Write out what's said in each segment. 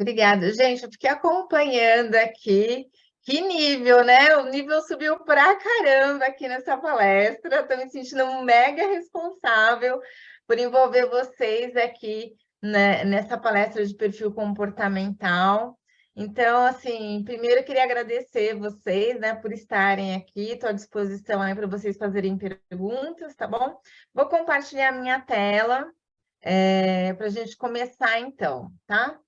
Obrigada, gente. Eu fiquei acompanhando aqui. Que nível, né? O nível subiu pra caramba aqui nessa palestra. Estou me sentindo um mega responsável por envolver vocês aqui, né, nessa palestra de perfil comportamental. Então, assim, primeiro eu queria agradecer vocês, né, por estarem aqui. Estou à disposição aí para vocês fazerem perguntas, tá bom? Vou compartilhar minha tela, para a gente começar então, tá?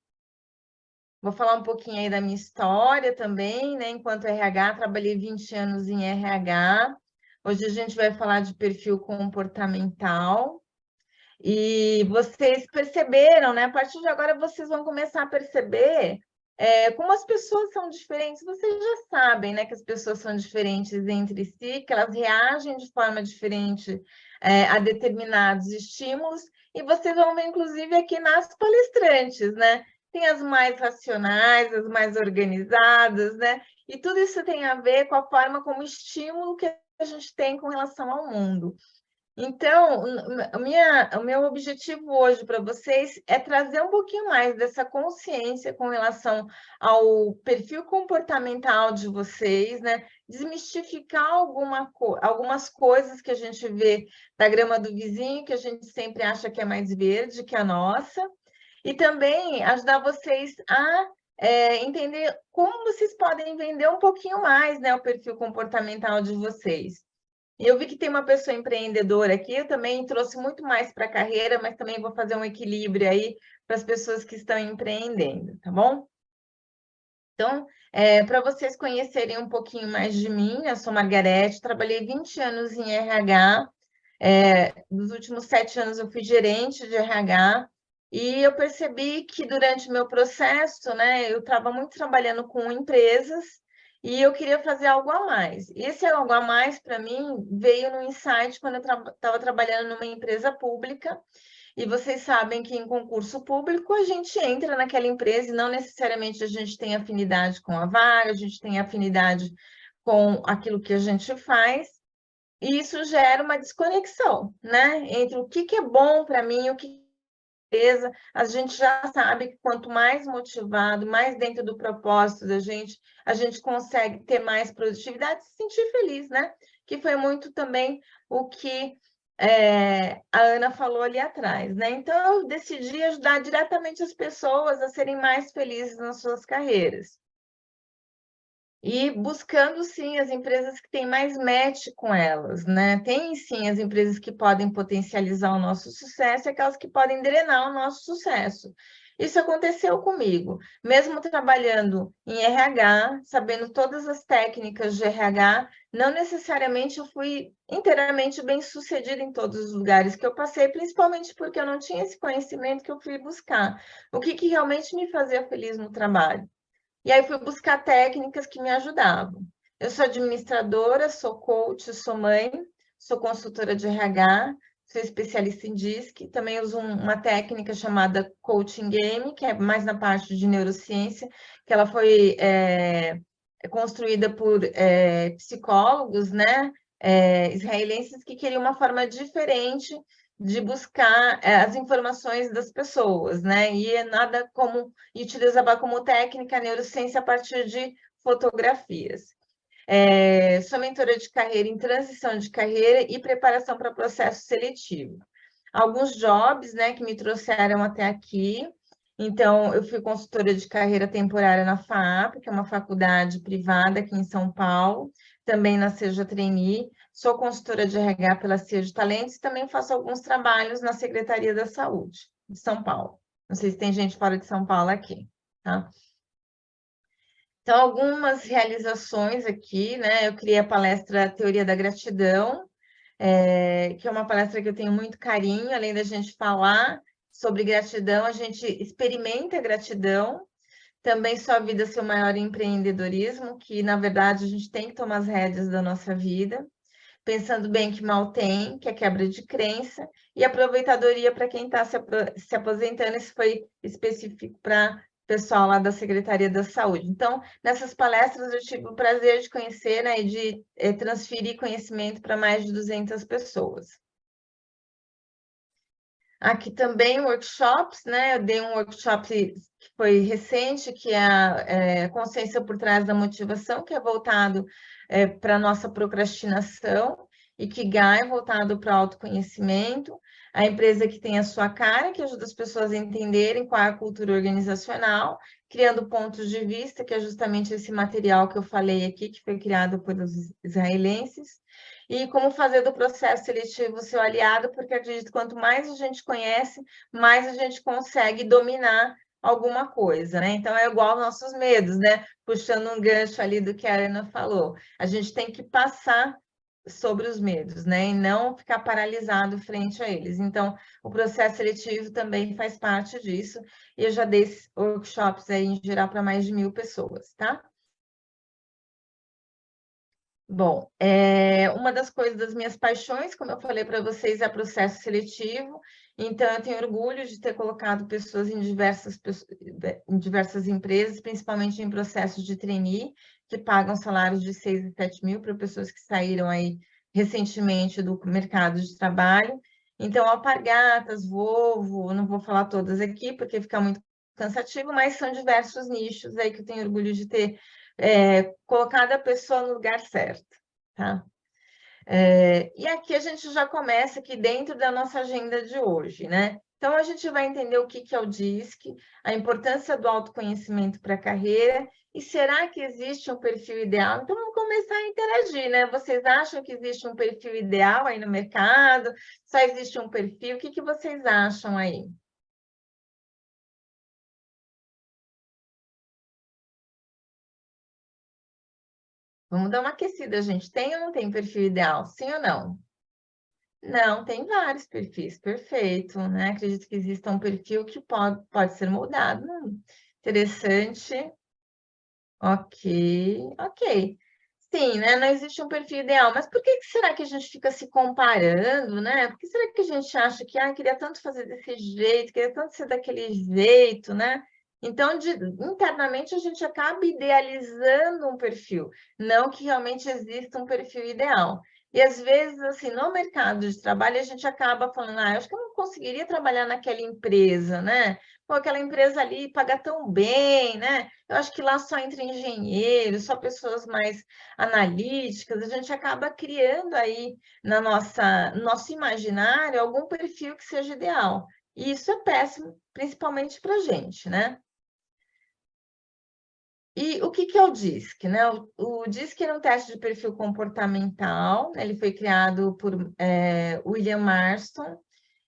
Vou falar um pouquinho aí da minha história também, né? Enquanto RH, trabalhei 20 anos em RH. Hoje a gente vai falar de perfil comportamental. E vocês perceberam, né? A partir de agora vocês vão começar a perceber como as pessoas são diferentes. Vocês já sabem, né, que as pessoas são diferentes entre si, que elas reagem de forma diferente a determinados estímulos. E vocês vão ver, inclusive, aqui nas palestrantes, né? Tem as mais racionais, as mais organizadas, né? E tudo isso tem a ver com a forma como estímulo que a gente tem com relação ao mundo. Então, o meu objetivo hoje para vocês é trazer um pouquinho mais dessa consciência com relação ao perfil comportamental de vocês, né? Desmistificar algumas coisas que a gente vê da grama do vizinho, que a gente sempre acha que é mais verde que a nossa, e também ajudar vocês a entender como vocês podem vender um pouquinho mais, né, o perfil comportamental de vocês. Eu vi que tem uma pessoa empreendedora aqui, eu também trouxe muito mais para a carreira, mas também vou fazer um equilíbrio aí para as pessoas que estão empreendendo, tá bom? Então, para vocês conhecerem um pouquinho mais de mim, eu sou Margarete, trabalhei 20 anos em RH, nos últimos 7 anos eu fui gerente de RH, e eu percebi que durante o meu processo, né, eu estava muito trabalhando com empresas, e eu queria fazer algo a mais. Esse algo a mais, para mim, veio no insight quando eu estava trabalhando numa empresa pública, e vocês sabem que em concurso público a gente entra naquela empresa e não necessariamente a gente tem afinidade com a vaga, a gente tem afinidade com aquilo que a gente faz, e isso gera uma desconexão, né? Entre o que é bom para mim e o que é. A gente já sabe que quanto mais motivado, mais dentro do propósito da gente, a gente consegue ter mais produtividade e se sentir feliz, né? Que foi muito também o que a Ana falou ali atrás, né? Então, eu decidi ajudar diretamente as pessoas a serem mais felizes nas suas carreiras. E buscando, sim, as empresas que têm mais match com elas, né? Tem, sim, as empresas que podem potencializar o nosso sucesso e aquelas que podem drenar o nosso sucesso. Isso aconteceu comigo. Mesmo trabalhando em RH, sabendo todas as técnicas de RH, não necessariamente eu fui inteiramente bem-sucedida em todos os lugares que eu passei, principalmente porque eu não tinha esse conhecimento que eu fui buscar. O que realmente me fazia feliz no trabalho. E aí fui buscar técnicas que me ajudavam. Eu sou administradora, sou coach, sou mãe, sou consultora de RH, sou especialista em DISC, também uso uma técnica chamada Coaching Game, que é mais na parte de neurociência, que ela foi construída por psicólogos, né, israelenses que queriam uma forma diferente de buscar as informações das pessoas, né? E nada como e utilizava como técnica a neurociência a partir de fotografias. Sou mentora de carreira em transição de carreira e preparação para processo seletivo. Alguns jobs, né, que me trouxeram até aqui. Então, eu fui consultora de carreira temporária na FAAP, que é uma faculdade privada aqui em São Paulo, também na Seja Trainee. Sou consultora de RH pela Seja Talentos e também faço alguns trabalhos na Secretaria da Saúde de São Paulo. Não sei se tem gente fora de São Paulo aqui, tá? Então, algumas realizações aqui, né? Eu criei a palestra Teoria da Gratidão, que é uma palestra que eu tenho muito carinho, além da gente falar sobre gratidão, a gente experimenta gratidão, também Sua Vida, Seu Maior Empreendedorismo, que, na verdade, a gente tem que tomar as rédeas da nossa vida, pensando bem que mal tem, que é quebra de crença, e aproveitadoria para quem está se aposentando, isso foi específico para o pessoal lá da Secretaria da Saúde. Então, nessas palestras eu tive o prazer de conhecer, né, e de transferir conhecimento para mais de 200 pessoas. Aqui também workshops, né? Eu dei um workshop que foi recente, que é a consciência por trás da motivação, que é voltado para a nossa procrastinação, Ikigai, voltado para o autoconhecimento, a empresa que tem a sua cara, que ajuda as pessoas a entenderem qual é a cultura organizacional, criando pontos de vista, que é justamente esse material que eu falei aqui, que foi criado por os israelenses. E como fazer do processo seletivo seu aliado, porque acredito que quanto mais a gente conhece, mais a gente consegue dominar alguma coisa, né? Então é igual aos nossos medos, né? Puxando um gancho ali do que a Ana falou. A gente tem que passar sobre os medos, né? E não ficar paralisado frente a eles. Então, o processo seletivo também faz parte disso. E eu já dei workshops aí em geral para mais de 1.000 pessoas, tá? Bom, uma das coisas das minhas paixões, como eu falei para vocês, é processo seletivo. Então, eu tenho orgulho de ter colocado pessoas em diversas empresas, principalmente em processos de trainee, que pagam salários de 6 e 7 mil para pessoas que saíram aí recentemente do mercado de trabalho. Então, Alpargatas, Volvo, não vou falar todas aqui, porque fica muito cansativo, mas são diversos nichos aí que eu tenho orgulho de ter colocado a pessoa no lugar certo, tá? E aqui a gente já começa aqui dentro da nossa agenda de hoje, né? Então, a gente vai entender o que é o DISC, a importância do autoconhecimento para a carreira, e será que existe um perfil ideal? Então, vamos começar a interagir, né? Vocês acham que existe um perfil ideal aí no mercado? Só existe um perfil? O que vocês acham aí? Vamos dar uma aquecida, gente. Tem ou não tem perfil ideal? Sim ou não? Não, tem vários perfis, perfeito, né? Acredito que exista um perfil que pode ser moldado. Interessante, ok. Sim, né? Não existe um perfil ideal, mas por que será que a gente fica se comparando, né? Por que será que a gente acha que, queria tanto fazer desse jeito, queria tanto ser daquele jeito, né? Então, internamente, a gente acaba idealizando um perfil, não que realmente exista um perfil ideal. E, às vezes, assim, no mercado de trabalho, a gente acaba falando, eu acho que eu não conseguiria trabalhar naquela empresa, né? Pô, aquela empresa ali paga tão bem, né? Eu acho que lá só entra engenheiro, só pessoas mais analíticas, a gente acaba criando aí no nosso imaginário algum perfil que seja ideal. E isso é péssimo, principalmente para a gente, né? E o que é o DISC, né? O DISC é um teste de perfil comportamental, né? Ele foi criado por William Marston.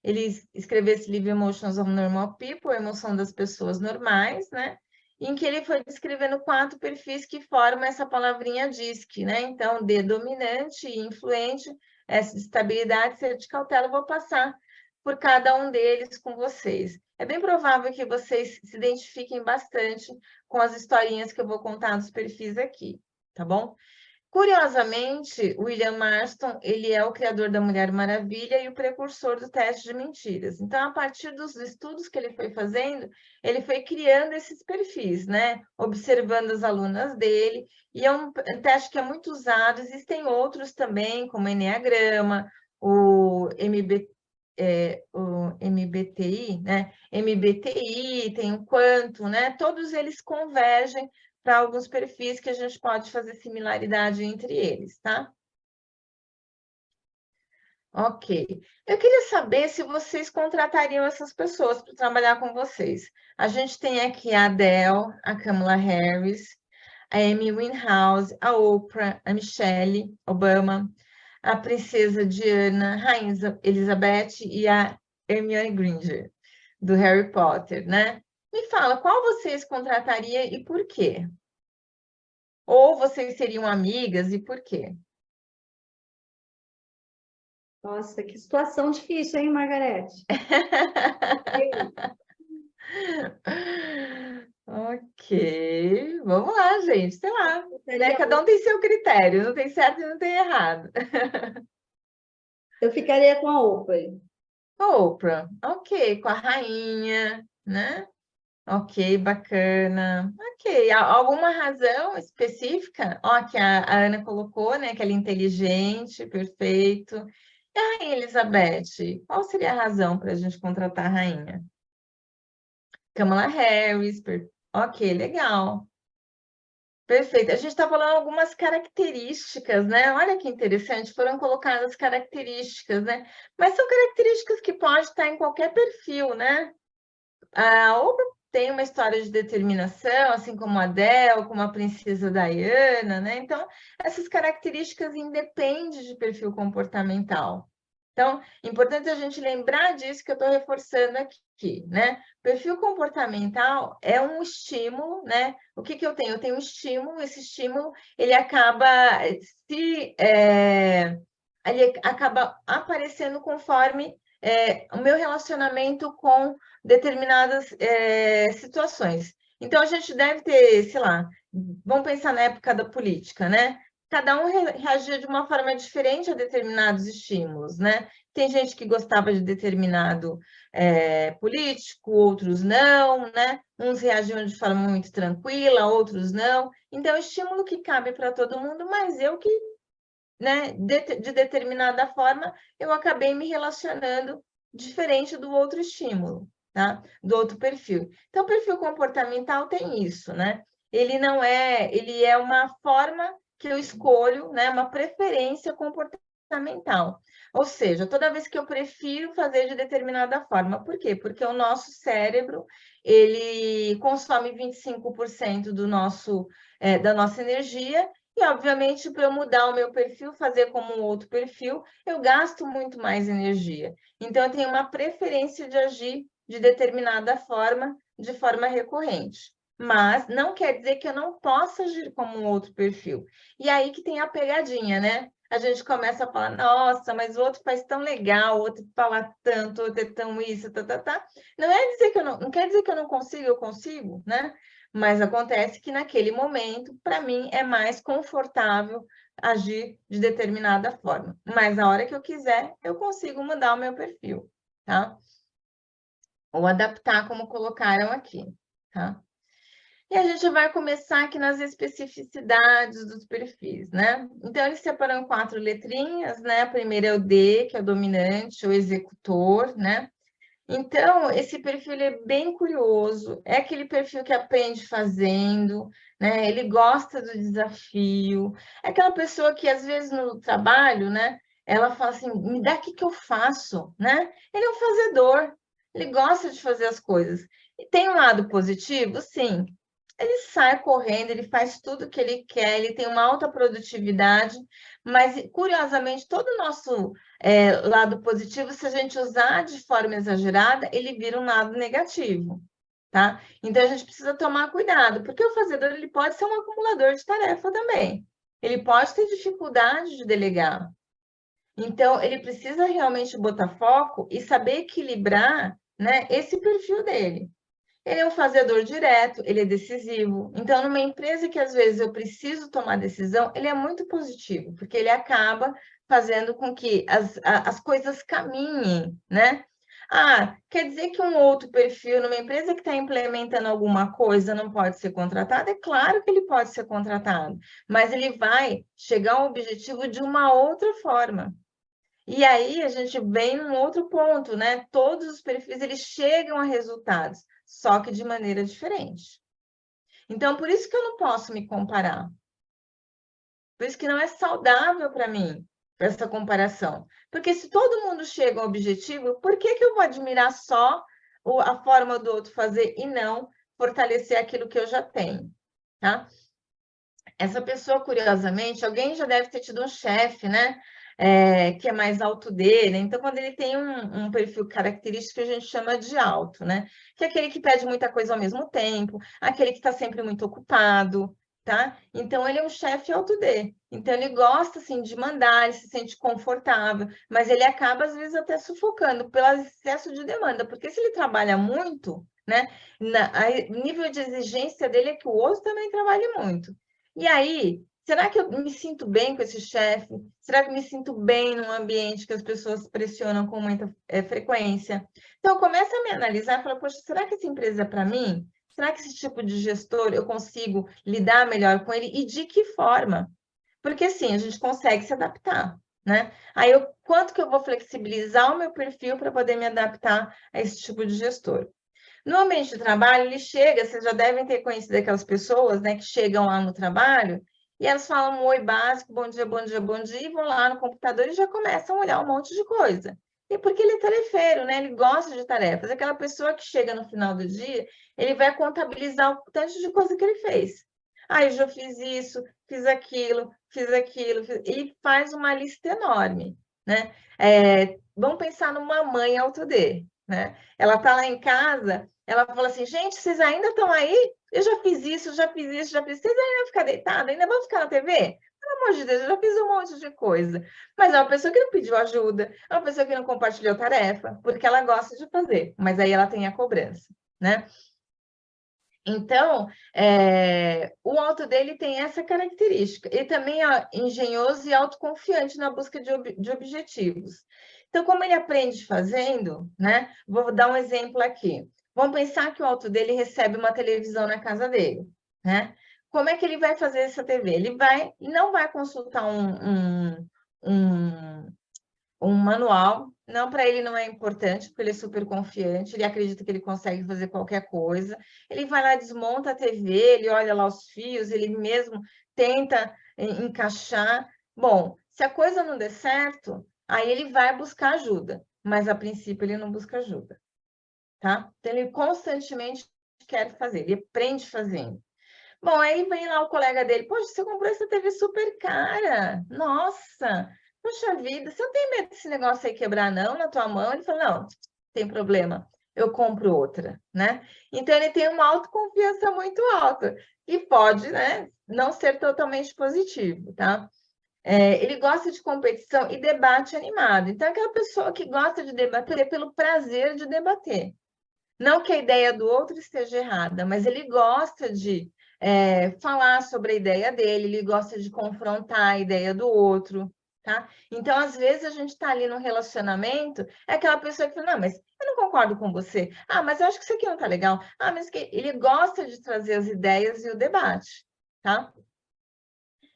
Ele escreveu esse livro Emotions of Normal People, a emoção das pessoas normais, né? Em que ele foi descrevendo 4 perfis que formam essa palavrinha DISC, né? Então, D dominante e influente, S de estabilidade, C de cautela. Eu vou passar por cada um deles com vocês. É bem provável que vocês se identifiquem bastante com as historinhas que eu vou contar dos perfis aqui, tá bom? Curiosamente, William Marston, ele é o criador da Mulher Maravilha e o precursor do teste de mentiras. Então, a partir dos estudos que ele foi fazendo, ele foi criando esses perfis, né? Observando as alunas dele, e é um teste que é muito usado. Existem outros também, como o Enneagrama, o MBTI, né? MBTI, tem o Quanto, né? Todos eles convergem para alguns perfis que a gente pode fazer similaridade entre eles, tá? Ok. Eu queria saber se vocês contratariam essas pessoas para trabalhar com vocês. A gente tem aqui a Adele, a Kamala Harris, a Amy Winehouse, a Oprah, a Michelle Obama, a princesa Diana, a Rainha Elizabeth e a Hermione Granger, do Harry Potter, né? Me fala, qual vocês contrataria e por quê? Ou vocês seriam amigas e por quê? Nossa, que situação difícil, hein, Margarete? Ok, vamos lá, gente. Sei lá, né? Ficaria, Cada um tem seu critério, não tem certo e não tem errado. eu ficaria com a Oprah. Oprah, ok, com a rainha, né? Ok, bacana. Ok, alguma razão específica? Ó, que a Ana colocou, né? Que ela é inteligente, perfeito. Rainha Elizabeth, qual seria a razão para a gente contratar a rainha? Kamala Harris, ok, legal. Perfeito. A gente está falando algumas características, né? Olha que interessante, foram colocadas características, né? Mas são características que podem estar em qualquer perfil, né? Ou tem uma história de determinação, assim como a Adele, como a princesa Diana, né? Então, essas características independem de perfil comportamental. Então, é importante a gente lembrar disso que eu estou reforçando aqui, né? Perfil comportamental é um estímulo, né? O que eu tenho? Eu tenho um estímulo, esse estímulo, ele acaba ele acaba aparecendo conforme o meu relacionamento com determinadas situações. Então, a gente deve ter, sei lá, vamos pensar na época da política, né? Cada um reagia de uma forma diferente a determinados estímulos, né? Tem gente que gostava de determinado político, outros não, né? Uns reagiam de forma muito tranquila, outros não. Então, estímulo que cabe para todo mundo, mas eu que, né, de determinada forma, eu acabei me relacionando diferente do outro estímulo, tá? Do outro perfil. Então, o perfil comportamental tem isso, né? Ele é uma forma que eu escolho, né? Uma preferência comportamental. Ou seja, toda vez que eu prefiro fazer de determinada forma. Por quê? Porque o nosso cérebro, ele consome 25% da nossa energia, e, obviamente, para eu mudar o meu perfil, fazer como um outro perfil, eu gasto muito mais energia. Então, eu tenho uma preferência de agir de determinada forma, de forma recorrente. Mas não quer dizer que eu não possa agir como um outro perfil. E aí que tem a pegadinha, né? A gente começa a falar, nossa, mas o outro faz tão legal, o outro fala tanto, o outro é tão isso, tá. Não é dizer que não quer dizer que eu não consigo, eu consigo, né? Mas acontece que naquele momento, para mim, é mais confortável agir de determinada forma. Mas na hora que eu quiser, eu consigo mudar o meu perfil, tá? Ou adaptar, como colocaram aqui, tá? E a gente vai começar aqui nas especificidades dos perfis, né? Então, eles separam 4 letrinhas, né? A primeira é o D, que é o dominante, o executor, né? Então, esse perfil ele é bem curioso, é aquele perfil que aprende fazendo, né? Ele gosta do desafio, é aquela pessoa que, às vezes, no trabalho, né? Ela fala assim, me dá o que eu faço, né? Ele é um fazedor, ele gosta de fazer as coisas. E tem um lado positivo? Sim. Ele sai correndo, ele faz tudo o que ele quer, ele tem uma alta produtividade, mas, curiosamente, todo o nosso lado positivo, se a gente usar de forma exagerada, ele vira um lado negativo, tá? Então, a gente precisa tomar cuidado, porque o fazedor ele pode ser um acumulador de tarefa também. Ele pode ter dificuldade de delegar. Então, ele precisa realmente botar foco e saber equilibrar, né, esse perfil dele. Ele é um fazedor direto, ele é decisivo. Então, numa empresa que às vezes eu preciso tomar decisão, ele é muito positivo, porque ele acaba fazendo com que as coisas caminhem, né? Quer dizer que um outro perfil numa empresa que está implementando alguma coisa não pode ser contratado? É claro que ele pode ser contratado, mas ele vai chegar ao objetivo de uma outra forma. E aí a gente vem num outro ponto, né? Todos os perfis eles chegam a resultados, só que de maneira diferente. Então, por isso que eu não posso me comparar. Por isso que não é saudável para mim essa comparação. Porque se todo mundo chega ao objetivo, por que eu vou admirar só a forma do outro fazer e não fortalecer aquilo que eu já tenho, tá? Essa pessoa, curiosamente, alguém já deve ter tido um chefe, né? Que é mais alto dele. Então, quando ele tem um perfil característico que a gente chama de alto, né? Que é aquele que pede muita coisa ao mesmo tempo, aquele que está sempre muito ocupado, tá? Então, ele é um chefe alto D. Então, ele gosta, assim, de mandar, ele se sente confortável, mas ele acaba, às vezes, até sufocando pelo excesso de demanda, porque se ele trabalha muito, né? O nível de exigência dele é que o outro também trabalhe muito. E aí, será que eu me sinto bem com esse chefe? Será que eu me sinto bem num ambiente que as pessoas pressionam com muita frequência? Então, eu começo a me analisar e falo, poxa, será que essa empresa é para mim? Será que esse tipo de gestor eu consigo lidar melhor com ele? E de que forma? Porque, assim, a gente consegue se adaptar, né? Aí, quanto que eu vou flexibilizar o meu perfil para poder me adaptar a esse tipo de gestor? No ambiente de trabalho, ele chega, vocês já devem ter conhecido aquelas pessoas, né, que chegam lá no trabalho e elas falam um oi básico, bom dia, bom dia, bom dia, e vão lá no computador e já começam a olhar um monte de coisa. E porque ele é tarefeiro, né? Ele gosta de tarefas. Aquela pessoa que chega no final do dia, ele vai contabilizar o tanto de coisa que ele fez. Ah, eu já fiz isso, fiz aquilo, e faz uma lista enorme, né? Vamos pensar numa mãe autodê, né? Ela está lá em casa, ela fala assim, gente, vocês ainda estão aí? Eu já fiz isso, já fiz isso, já fiz. Vocês ainda vão ficar deitados? Ainda vão ficar na TV? Pelo amor de Deus, eu já fiz um monte de coisa. Mas é uma pessoa que não pediu ajuda, é uma pessoa que não compartilhou tarefa, porque ela gosta de fazer, mas aí ela tem a cobrança, né? Então, o auto dele tem essa característica. Ele também é engenhoso e autoconfiante na busca de objetivos. Então, como ele aprende fazendo, né? Vou dar um exemplo aqui. Vamos pensar que o auto dele recebe uma televisão na casa dele, né? Como é que ele vai fazer essa TV? Ele não vai consultar um manual. Não, para ele não é importante, porque ele é super confiante, ele acredita que ele consegue fazer qualquer coisa. Ele vai lá, desmonta a TV, ele olha lá os fios, ele mesmo tenta encaixar. Bom, se a coisa não der certo, aí ele vai buscar ajuda, mas a princípio ele não busca ajuda, tá? Então ele constantemente quer fazer, ele aprende fazendo. Bom, aí vem lá o colega dele, poxa, você comprou essa TV super cara, nossa, poxa vida, você não tem medo desse negócio aí quebrar não na tua mão? Ele falou, não, tem problema, eu compro outra, né? Então ele tem uma autoconfiança muito alta, e pode, né, não ser totalmente positivo, tá? Ele gosta de competição e debate animado. Então, é aquela pessoa que gosta de debater pelo prazer de debater. Não que a ideia do outro esteja errada, mas ele gosta de falar sobre a ideia dele, ele gosta de confrontar a ideia do outro, tá? Então, às vezes, a gente está ali no relacionamento, é aquela pessoa que fala, não, mas eu não concordo com você. Ah, mas eu acho que isso aqui não está legal. Ah, mas que ele gosta de trazer as ideias e o debate, tá?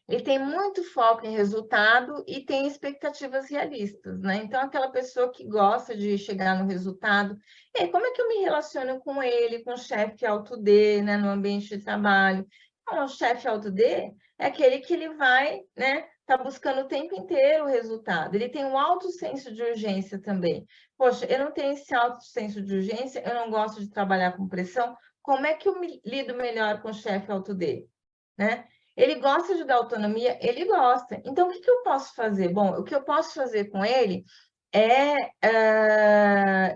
Ele tem muito foco em resultado e tem expectativas realistas, né? Então, aquela pessoa que gosta de chegar no resultado, e aí, como é que eu me relaciono com ele, com o chefe alto D, né, no ambiente de trabalho? Então, o chefe alto D é aquele que ele vai, né, tá buscando o tempo inteiro o resultado. Ele tem um alto senso de urgência também. Poxa, eu não tenho esse alto senso de urgência, eu não gosto de trabalhar com pressão. Como é que eu me lido melhor com o chefe alto D, né? Ele gosta de dar autonomia, ele gosta. Então, o que eu posso fazer? Bom, o que eu posso fazer com ele é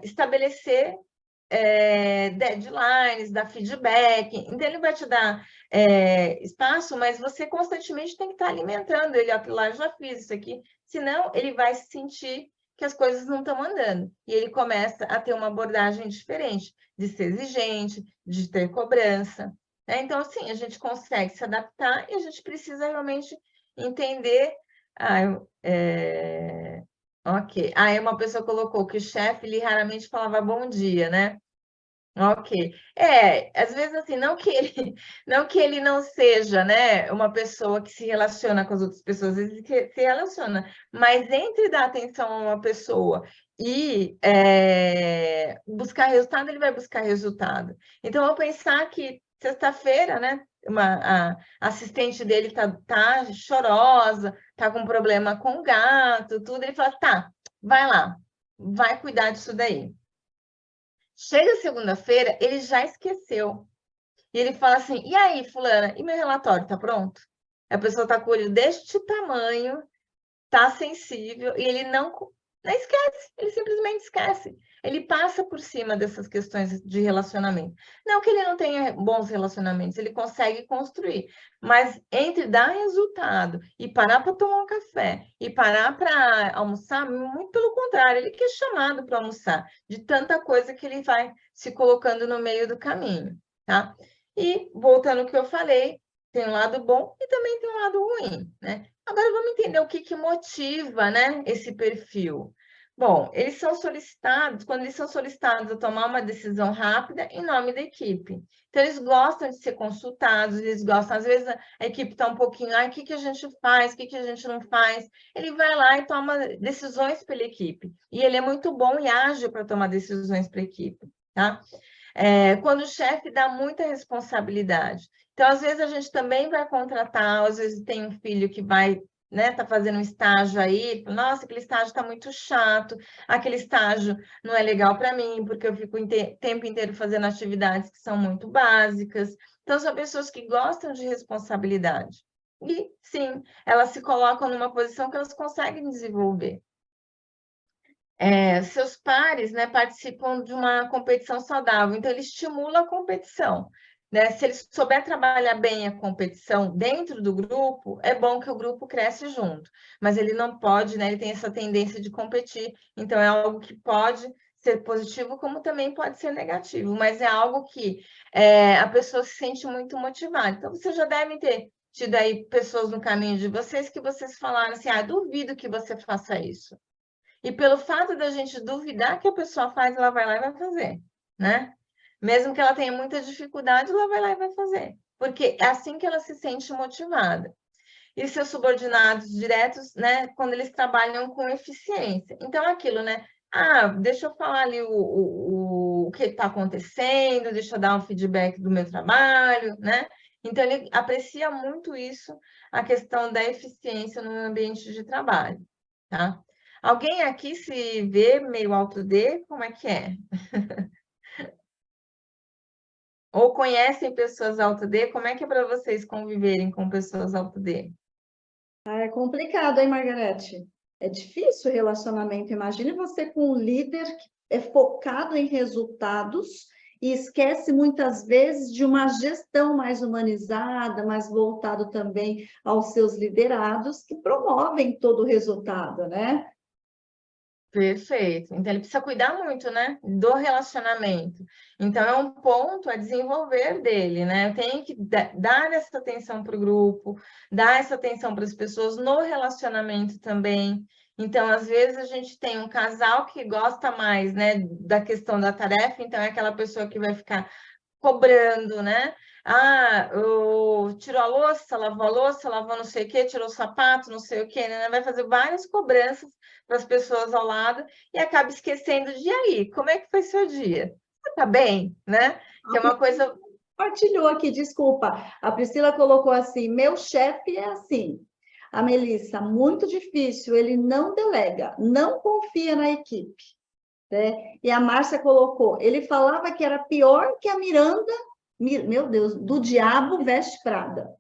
estabelecer deadlines, dar feedback. Então, ele vai te dar espaço, mas você constantemente tem que estar alimentando ele. Lá, já fiz isso aqui. Senão, ele vai se sentir que as coisas não estão andando. E ele começa a ter uma abordagem diferente, de ser exigente, de ter cobrança. Então, assim, a gente consegue se adaptar e a gente precisa realmente entender. Ok. Aí uma pessoa colocou que o chefe, ele raramente falava bom dia, né? Ok. Às vezes assim, não que ele não seja, né, uma pessoa que se relaciona com as outras pessoas, às vezes que se relaciona, mas entre dar atenção a uma pessoa e buscar resultado, ele vai buscar resultado. Então, eu vou pensar que sexta-feira, né, a assistente dele tá chorosa, tá com problema com o gato, tudo, ele fala, tá, vai lá, vai cuidar disso daí. Chega segunda-feira, ele já esqueceu. E ele fala assim: e aí, fulana, e meu relatório, tá pronto? A pessoa tá com o olho deste tamanho, tá sensível, e ele não esquece, ele simplesmente esquece. Ele passa por cima dessas questões de relacionamento. Não que ele não tenha bons relacionamentos, ele consegue construir, mas entre dar resultado e parar para tomar um café e parar para almoçar, muito pelo contrário, ele que é chamado para almoçar, de tanta coisa que ele vai se colocando no meio do caminho, tá? E voltando ao que eu falei, tem um lado bom e também tem um lado ruim, né? Agora vamos entender o que motiva, né, esse perfil. Bom, eles são solicitados, quando eles são solicitados a tomar uma decisão rápida em nome da equipe. Então, eles gostam de ser consultados, eles gostam, às vezes a equipe está um pouquinho, o que a gente faz, o que a gente não faz. Ele vai lá e toma decisões pela equipe. E ele é muito bom e ágil para tomar decisões para a equipe, tá? Quando o chefe dá muita responsabilidade. Então, às vezes, a gente também vai contratar, às vezes tem um filho que vai, né, tá fazendo um estágio aí, nossa, aquele estágio está muito chato, aquele estágio não é legal para mim, porque eu fico o tempo inteiro fazendo atividades que são muito básicas. Então, são pessoas que gostam de responsabilidade. E, sim, elas se colocam numa posição que elas conseguem desenvolver. Seus pares, né, participam de uma competição saudável, então ele estimula a competição, né? Se ele souber trabalhar bem a competição dentro do grupo, é bom que o grupo cresce junto, mas ele não pode, né? Ele tem essa tendência de competir, então é algo que pode ser positivo, como também pode ser negativo, mas é algo que a pessoa se sente muito motivada. Então, vocês já devem ter tido aí pessoas no caminho de vocês que vocês falaram assim, duvido que você faça isso. E pelo fato da gente duvidar que a pessoa faz, ela vai lá e vai fazer, né? Mesmo que ela tenha muita dificuldade, ela vai lá e vai fazer. Porque é assim que ela se sente motivada. E seus subordinados diretos, né? Quando eles trabalham com eficiência. Então, aquilo, né? Deixa eu falar ali o que está acontecendo, deixa eu dar um feedback do meu trabalho, né? Então, ele aprecia muito isso, a questão da eficiência no ambiente de trabalho, tá? Alguém aqui se vê meio alto D? Como é que é? Ou conhecem pessoas alto D? Como é que é para vocês conviverem com pessoas alto D? É complicado, hein, Margarete? É difícil o relacionamento. Imagine você com um líder que é focado em resultados e esquece muitas vezes de uma gestão mais humanizada, mais voltado também aos seus liderados, que promovem todo o resultado, né? Perfeito. Então, ele precisa cuidar muito, né, do relacionamento. Então, é um ponto a desenvolver dele, né? Eu tenho que dar essa atenção para o grupo, dar essa atenção para as pessoas no relacionamento também. Então, às vezes, a gente tem um casal que gosta mais, né, da questão da tarefa, então é aquela pessoa que vai ficar cobrando, né? Tirou a louça, lavou não sei o quê, tirou o sapato, não sei o quê, né? Vai fazer várias cobranças para as pessoas ao lado e acaba esquecendo de aí, como é que foi seu dia? Você tá bem, né? Que é uma coisa. Partilhou aqui, desculpa. A Priscila colocou assim: meu chefe é assim. A Melissa, muito difícil, ele não delega, não confia na equipe. Né? E a Márcia colocou: ele falava que era pior que a Miranda, meu Deus, do Diabo Veste Prada.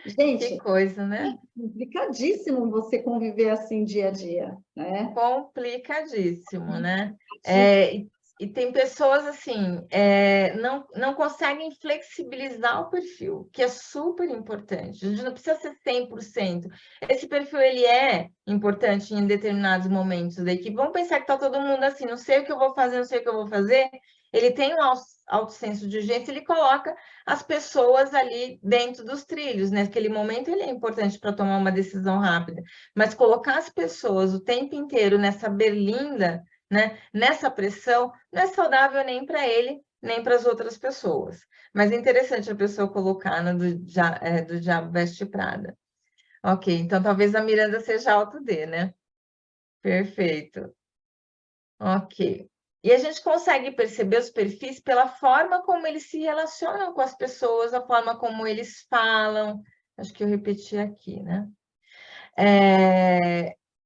Que Gente, coisa, né? é complicadíssimo você conviver assim dia a dia, né? Complicadíssimo, né? Sim. E tem pessoas assim, não conseguem flexibilizar o perfil, que é super importante. A gente não precisa ser 100%. Esse perfil, ele é importante em determinados momentos da equipe. Vamos pensar que está todo mundo assim, não sei o que eu vou fazer, não sei o que eu vou fazer. Ele tem um alto senso de urgência, ele coloca as pessoas ali dentro dos trilhos. Naquele momento, ele é importante para tomar uma decisão rápida. Mas colocar as pessoas o tempo inteiro nessa berlinda, né, nessa pressão, não é saudável nem para ele, nem para as outras pessoas. Mas é interessante a pessoa colocar no do Diabo Veste Prada. Ok, então talvez a Miranda seja alto D, né? Perfeito. Ok. E a gente consegue perceber os perfis pela forma como eles se relacionam com as pessoas, a forma como eles falam. Acho que eu repeti aqui, né?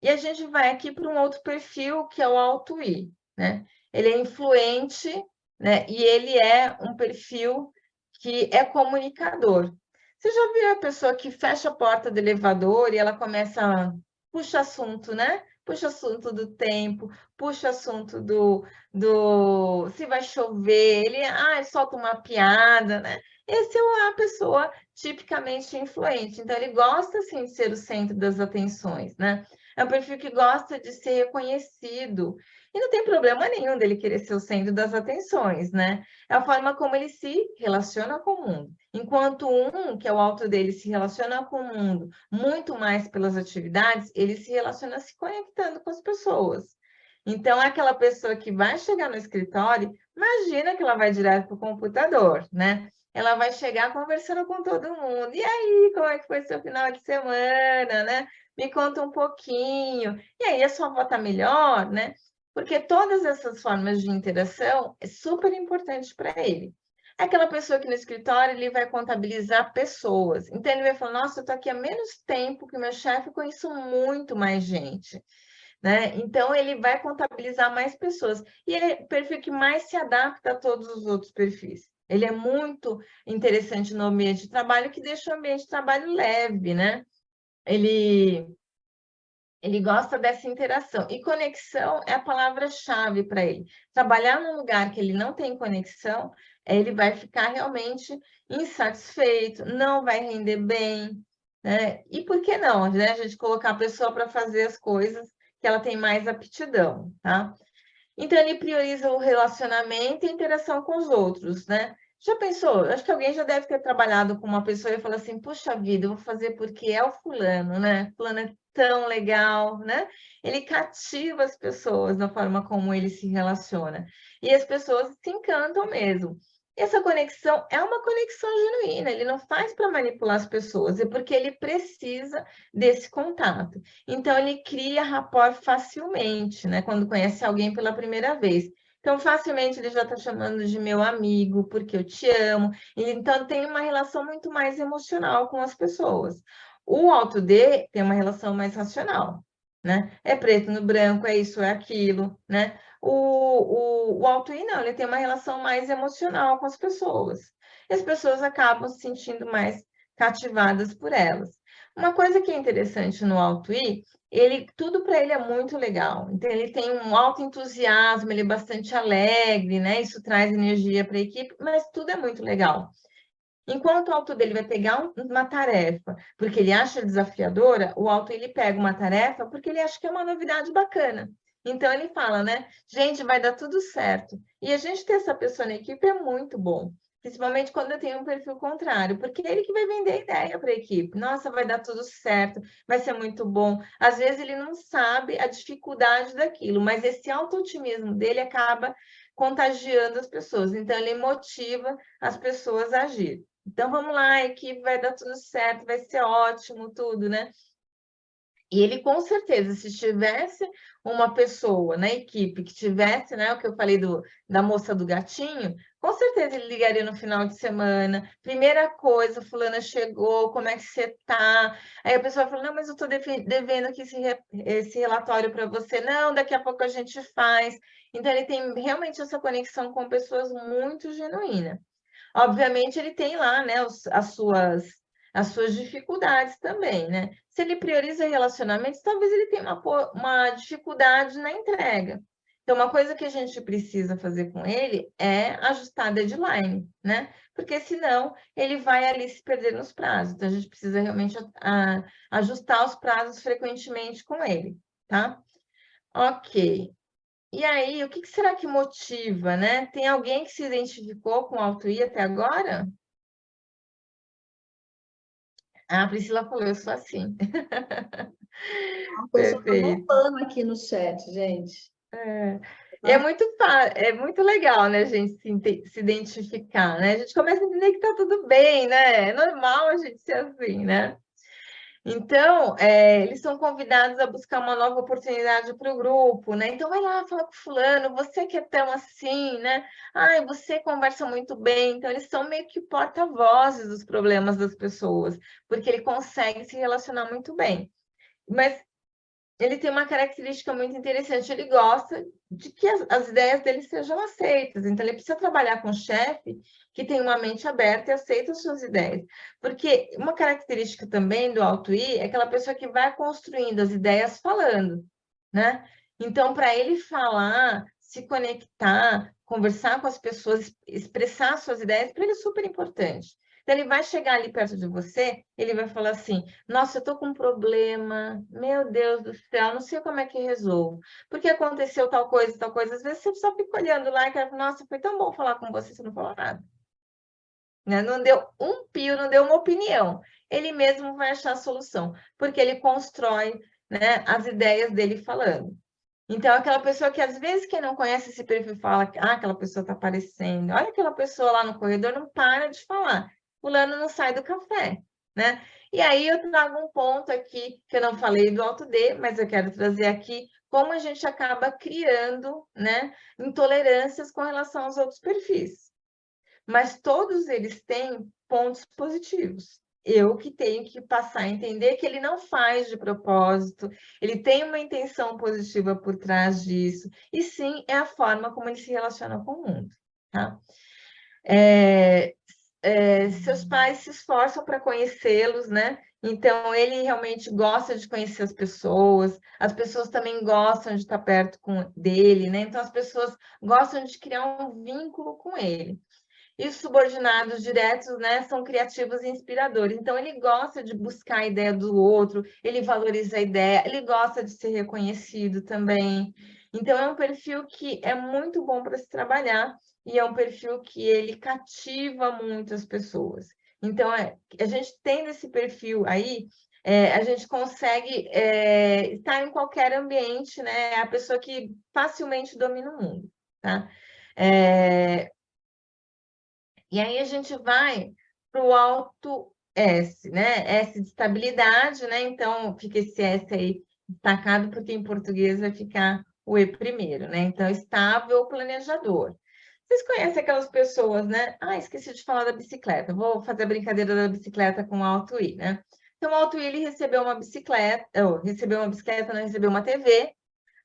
E a gente vai aqui para um outro perfil, que é o Alto I, né? Ele é influente, né? E ele é um perfil que é comunicador. Você já viu a pessoa que fecha a porta do elevador e ela começa, puxa assunto, né? Puxa assunto do tempo, puxa assunto do se vai chover, ele solta uma piada, né? Essa é a pessoa tipicamente influente. Então, ele gosta, assim, de ser o centro das atenções, né? É um perfil que gosta de ser reconhecido. E não tem problema nenhum dele querer ser o centro das atenções, né? É a forma como ele se relaciona com o mundo. Enquanto que é o alto dele, se relaciona com o mundo muito mais pelas atividades, ele se relaciona se conectando com as pessoas. Então, aquela pessoa que vai chegar no escritório, imagina que ela vai direto para o computador, né? Ela vai chegar conversando com todo mundo. E aí, como é que foi seu final de semana, né? Me conta um pouquinho. E aí, a sua avó está melhor, né? Porque todas essas formas de interação é super importante para ele. Aquela pessoa que no escritório ele vai contabilizar pessoas. Então, ele vai falar: nossa, eu estou aqui há menos tempo que o meu chefe, conheço muito mais gente. Né? Então, ele vai contabilizar mais pessoas. E ele é o perfil que mais se adapta a todos os outros perfis. Ele é muito interessante no ambiente de trabalho, que deixa o ambiente de trabalho leve, né? Ele gosta dessa interação. E conexão é a palavra-chave para ele. Trabalhar num lugar que ele não tem conexão, ele vai ficar realmente insatisfeito, não vai render bem, né? E por que não, né? A gente colocar a pessoa para fazer as coisas que ela tem mais aptidão, tá? Então, ele prioriza o relacionamento e a interação com os outros, né? Já pensou? Acho que alguém já deve ter trabalhado com uma pessoa e falou assim: puxa vida, eu vou fazer porque é o fulano, né? Fulano é tão legal, né? Ele cativa as pessoas na forma como ele se relaciona. E as pessoas se encantam mesmo. Essa conexão é uma conexão genuína, ele não faz para manipular as pessoas, é porque ele precisa desse contato. Então, ele cria rapport facilmente, né? Quando conhece alguém pela primeira vez. Então, facilmente ele já está chamando de meu amigo, porque eu te amo. Então, tem uma relação muito mais emocional com as pessoas. O Alto D tem uma relação mais racional, né? É preto no branco, é isso, é aquilo, né? O Alto I não, ele tem uma relação mais emocional com as pessoas. E as pessoas acabam se sentindo mais cativadas por elas. Uma coisa que é interessante no Alto I, tudo para ele é muito legal. Então, ele tem um alto entusiasmo, ele é bastante alegre, né? Isso traz energia para a equipe, mas tudo é muito legal. Enquanto o alto dele vai pegar uma tarefa porque ele acha desafiadora, o alto ele pega uma tarefa porque ele acha que é uma novidade bacana. Então ele fala, né? Gente, vai dar tudo certo. E a gente ter essa pessoa na equipe é muito bom. Principalmente quando eu tenho um perfil contrário, porque é ele que vai vender a ideia para a equipe. Nossa, vai dar tudo certo, vai ser muito bom. Às vezes ele não sabe a dificuldade daquilo, mas esse auto-otimismo dele acaba contagiando as pessoas. Então, ele motiva as pessoas a agir. Então, vamos lá, equipe, vai dar tudo certo, vai ser ótimo, tudo, né? E ele, com certeza, se tivesse uma pessoa na equipe que tivesse, né, o que eu falei da moça do gatinho, com certeza ele ligaria no final de semana. Primeira coisa, fulana chegou, como é que você tá? Aí a pessoa fala: não, mas eu estou devendo aqui esse relatório para você. Não, daqui a pouco a gente faz. Então, ele tem realmente essa conexão com pessoas muito genuína. Obviamente, ele tem lá, né, as suas dificuldades também, né? Se ele prioriza relacionamentos, talvez ele tenha uma dificuldade na entrega. Então, uma coisa que a gente precisa fazer com ele é ajustar a deadline, né? Porque senão ele vai ali se perder nos prazos. Então, a gente precisa realmente ajustar os prazos frequentemente com ele, tá? Ok. E aí, o que será que motiva, né? Tem alguém que se identificou com o Alto I até agora? A Priscila falou: eu sou assim. A pessoa está Perfeito. bombando aqui no chat, gente. É. E Tá? é muito legal, né, a gente se identificar, né? A gente começa a entender que tá tudo bem, né? É normal a gente ser assim, né? Então, eles são convidados a buscar uma nova oportunidade para o grupo, né? Então, vai lá, fala com fulano, você que é tão assim, né? Ai, você conversa muito bem. Então, eles são meio que porta-vozes dos problemas das pessoas, porque ele consegue se relacionar muito bem. Mas ele tem uma característica muito interessante, ele gosta de que as ideias dele sejam aceitas. Então, ele precisa trabalhar com um chefe que tem uma mente aberta e aceita as suas ideias. Porque uma característica também do Alto I é aquela pessoa que vai construindo as ideias falando, né? Então, para ele falar, se conectar, conversar com as pessoas, expressar suas ideias, para ele é super importante. Então, ele vai chegar ali perto de você, ele vai falar assim: nossa, eu estou com um problema, meu Deus do céu, não sei como é que resolvo. Porque aconteceu tal coisa, tal coisa. Às vezes você só fica olhando lá e fala: nossa, foi tão bom falar com você, você não falou nada. Né? Não deu um pio, não deu uma opinião. Ele mesmo vai achar a solução, porque ele constrói, né, as ideias dele falando. Então, aquela pessoa que às vezes quem não conhece esse perfil fala, ah, aquela pessoa está aparecendo, olha aquela pessoa lá no corredor, não para de falar, fulano não sai do café, né? E aí eu trago um ponto aqui que eu não falei do Auto D, mas eu quero trazer aqui como a gente acaba criando, né, intolerâncias com relação aos outros perfis. Mas todos eles têm pontos positivos. Eu que tenho que passar a entender que ele não faz de propósito, ele tem uma intenção positiva por trás disso, e sim, é a forma como ele se relaciona com o mundo, tá? Seus pais se esforçam para conhecê-los, né? Então, ele realmente gosta de conhecer as pessoas também gostam de estar perto dele, né? Então, as pessoas gostam de criar um vínculo com ele. E os subordinados diretos, né, são criativos e inspiradores. Então, ele gosta de buscar a ideia do outro, ele valoriza a ideia, ele gosta de ser reconhecido também. Então, é um perfil que é muito bom para se trabalhar e é um perfil que ele cativa muito as pessoas. Então, a gente tendo esse perfil aí, a gente consegue estar em qualquer ambiente, né? É a pessoa que facilmente domina o mundo, tá? E aí a gente vai para o alto S, né? S de estabilidade, né? Então, fica esse S aí destacado, porque em português vai ficar o E primeiro, né? Então, estável ou planejador. Vocês conhecem aquelas pessoas, né? Ah, esqueci de falar da bicicleta. Vou fazer a brincadeira da bicicleta com o alto I, né? Então, o alto I, ele recebeu uma bicicleta, ou recebeu uma bicicleta, não recebeu uma TV.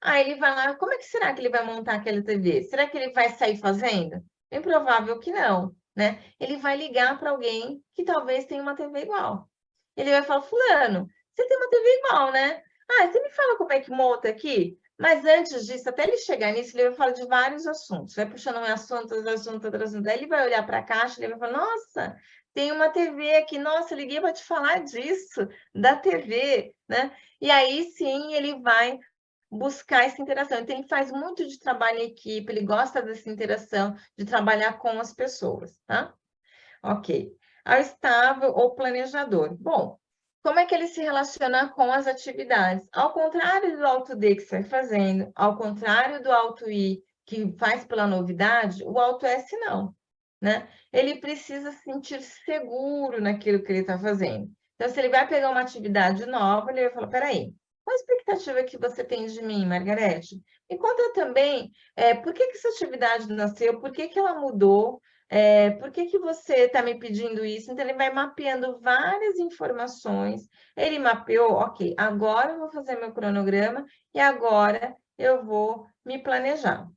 Aí ele vai lá, como é que será que ele vai montar aquela TV? Será que ele vai sair fazendo? Bem provável que não, né? Ele vai ligar para alguém que talvez tenha uma TV igual. Ele vai falar, fulano, você tem uma TV igual, né? Ah, você me fala como é que monta aqui? Mas antes disso, até ele chegar nisso, ele vai falar de vários assuntos. Vai puxando um assunto, outro assunto, outro assunto. Aí ele vai olhar para a caixa, ele vai falar, nossa, tem uma TV aqui. Nossa, liguei para te falar disso, da TV, né? E aí sim, ele vai buscar essa interação. Então, ele faz muito de trabalho em equipe, ele gosta dessa interação, de trabalhar com as pessoas, tá? Ok. Ao estável ou planejador. Bom, como é que ele se relaciona com as atividades? Ao contrário do Auto D que sai fazendo, ao contrário do Auto I que faz pela novidade, o Auto S não, né? Ele precisa se sentir seguro naquilo que ele está fazendo. Então, se ele vai pegar uma atividade nova, ele vai falar, peraí, qual a expectativa que você tem de mim, Margarete? Me conta também, por que essa atividade nasceu, por que ela mudou, por que você está me pedindo isso? Então, ele vai mapeando várias informações. Ele mapeou, ok, agora eu vou fazer meu cronograma e agora eu vou me planejar,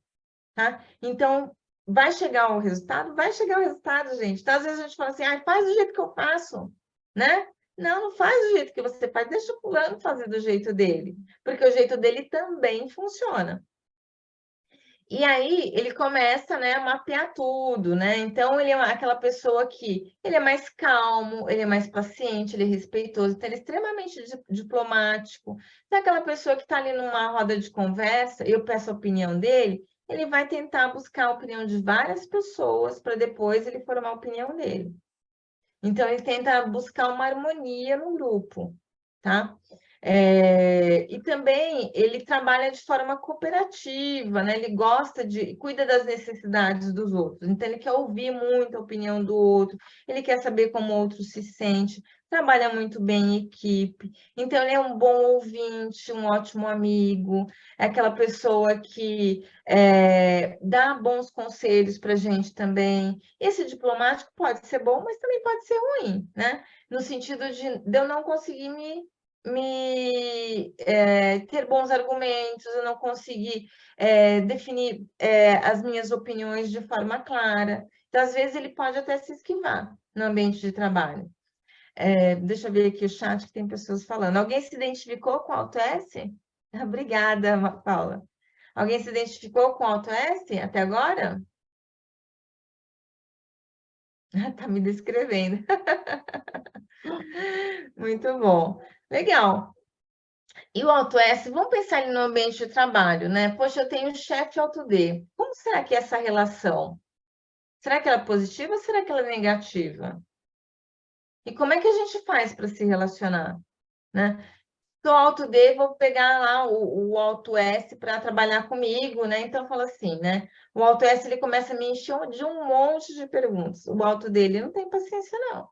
tá? Então, vai chegar o resultado? Vai chegar o resultado, gente. Então, às vezes a gente fala assim, ah, faz do jeito que eu faço, né? Não, não faz do jeito que você faz, deixa o fulano fazer do jeito dele, porque o jeito dele também funciona. E aí ele começa, né, a mapear tudo, né? Então ele é aquela pessoa que ele é mais calmo, ele é mais paciente, ele é respeitoso, então ele é extremamente diplomático. Então aquela pessoa que está ali numa roda de conversa, eu peço a opinião dele, ele vai tentar buscar a opinião de várias pessoas para depois ele formar a opinião dele. Então ele tenta buscar uma harmonia no grupo, tá? E também ele trabalha de forma cooperativa, né? Ele cuida das necessidades dos outros. Então, ele quer ouvir muito a opinião do outro, ele quer saber como o outro se sente, trabalha muito bem em equipe. Então, ele é um bom ouvinte, um ótimo amigo, é aquela pessoa que dá bons conselhos para a gente também. Esse diplomático pode ser bom, mas também pode ser ruim, né? No sentido de eu não conseguir ter bons argumentos, eu não conseguir definir as minhas opiniões de forma clara. Então, às vezes, ele pode até se esquivar no ambiente de trabalho. Deixa eu ver aqui o chat que tem pessoas falando. Alguém se identificou com o Auto S? Obrigada, Paula. Alguém se identificou com o Auto S até agora? Está me descrevendo. Muito bom. Legal. E o Auto S, vamos pensar ali no ambiente de trabalho, né? Poxa, eu tenho um chefe Auto D. Como será que é essa relação? Será que ela é positiva ou será que ela é negativa? E como é que a gente faz para se relacionar, né? do alto D, vou pegar lá o alto S para trabalhar comigo, né? Então, fala assim, né? O alto S, ele começa a me encher de um monte de perguntas. O alto D, ele não tem paciência, não.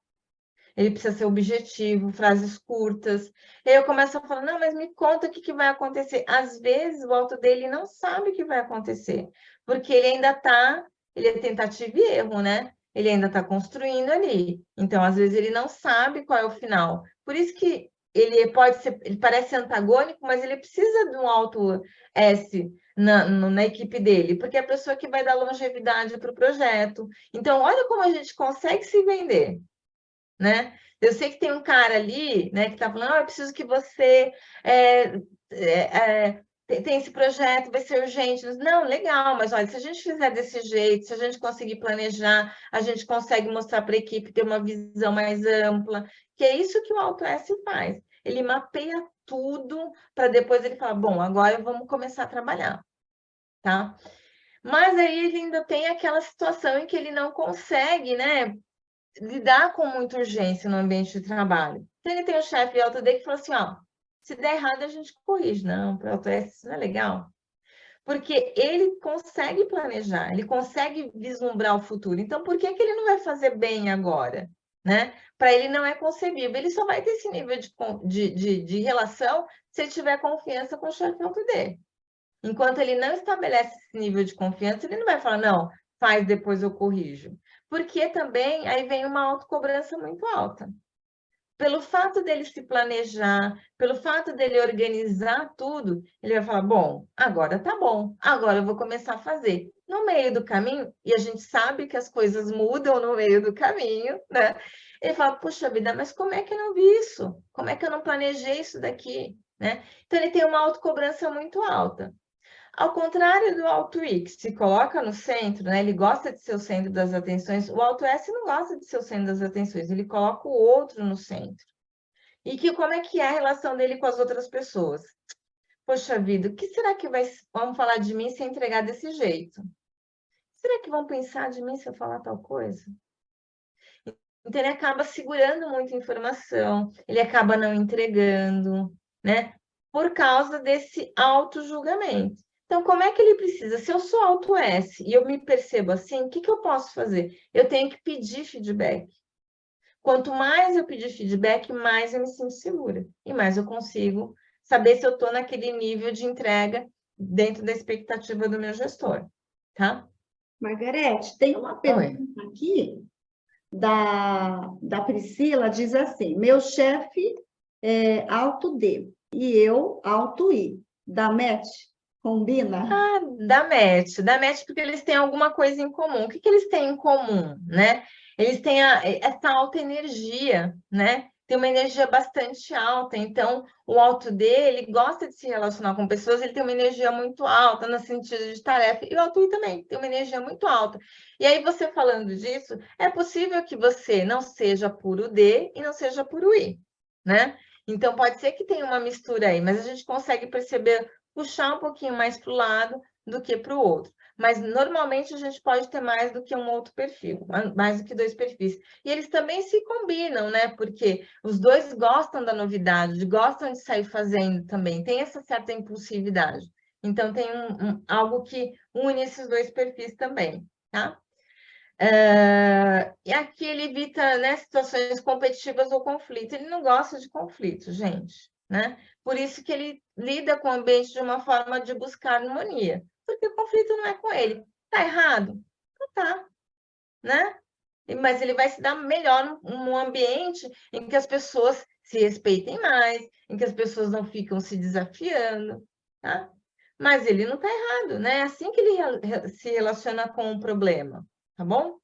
Ele precisa ser objetivo, frases curtas. Aí eu começo a falar, não, mas me conta o que, que vai acontecer. Às vezes, o alto dele não sabe o que vai acontecer, porque ele ainda está, ele é tentativa e erro, né? Ele ainda está construindo ali. Então, às vezes, ele não sabe qual é o final. Por isso que ele pode ser, ele parece antagônico, mas ele precisa de um alto S na equipe dele, porque é a pessoa que vai dar longevidade para o projeto. Então, olha como a gente consegue se vender, né? Eu sei que tem um cara ali, né, que está falando, eu preciso que você tem esse projeto, vai ser urgente. Não, legal, mas olha, se a gente fizer desse jeito, se a gente conseguir planejar, a gente consegue mostrar para a equipe ter uma visão mais ampla, que é isso que o Auto S faz. Ele mapeia tudo para depois ele falar, bom, agora vamos começar a trabalhar, tá? Mas aí ele ainda tem aquela situação em que ele não consegue, né, lidar com muita urgência no ambiente de trabalho. Então, ele tem o chefe alto dele que fala assim, ó, se der errado, a gente corrige. Não, para o isso não é legal. Porque ele consegue planejar, ele consegue vislumbrar o futuro. Então, por que, que ele não vai fazer bem agora? Né? Para ele não é concebível. Ele só vai ter esse nível de relação se ele tiver confiança com o chefe alto dele. Enquanto ele não estabelece esse nível de confiança, ele não vai falar, não, faz, depois eu corrijo. Porque também aí vem uma autocobrança muito alta. Pelo fato dele se planejar, pelo fato dele organizar tudo, ele vai falar, bom, agora tá bom, agora eu vou começar a fazer. No meio do caminho, e a gente sabe que as coisas mudam no meio do caminho, né? Ele fala, puxa vida, mas como é que eu não vi isso? Como é que eu não planejei isso daqui? Né? Então, ele tem uma autocobrança muito alta. Ao contrário do Alto I, que se coloca no centro, né? Ele gosta de ser o centro das atenções. O Alto S não gosta de ser o centro das atenções, ele coloca o outro no centro. E que como é que é a relação dele com as outras pessoas? Poxa vida, o que será que vão falar de mim se eu entregar desse jeito? Será que vão pensar de mim se eu falar tal coisa? Então, ele acaba segurando muita informação, ele acaba não entregando, né? Por causa desse auto-julgamento. Então, como é que ele precisa? Se eu sou auto S e eu me percebo assim, o que, que eu posso fazer? Eu tenho que pedir feedback. Quanto mais eu pedir feedback, mais eu me sinto segura. E mais eu consigo saber se eu estou naquele nível de entrega dentro da expectativa do meu gestor, tá? Margarete, tem uma Oi. pergunta aqui da Priscila, diz assim, meu chefe é alto D e eu alto I, da match, combina? Da match porque eles têm alguma coisa em comum. O que, que eles têm em comum, né? Eles têm essa alta energia, né? Tem uma energia bastante alta. Então, o alto dele gosta de se relacionar com pessoas, ele tem uma energia muito alta no sentido de tarefa. E o alto I também tem uma energia muito alta. E aí, você falando disso, é possível que você não seja puro D e não seja puro I, né? Então, pode ser que tenha uma mistura aí, mas a gente consegue perceber puxar um pouquinho mais para o lado do que para o outro. Mas normalmente a gente pode ter mais do que um outro perfil, mais do que dois perfis. E eles também se combinam, né? Porque os dois gostam da novidade, gostam de sair fazendo também, tem essa certa impulsividade. Então tem algo que une esses dois perfis também, tá? E aqui ele evita, né, situações competitivas ou conflito. Ele não gosta de conflito, gente, né? Por isso que ele lida com o ambiente de uma forma de buscar harmonia. Porque o conflito não é com ele. Tá errado? Não tá, né? Mas ele vai se dar melhor num ambiente em que as pessoas se respeitem mais, em que as pessoas não ficam se desafiando, tá? Mas ele não tá errado, né? É assim que ele se relaciona com o problema, tá bom?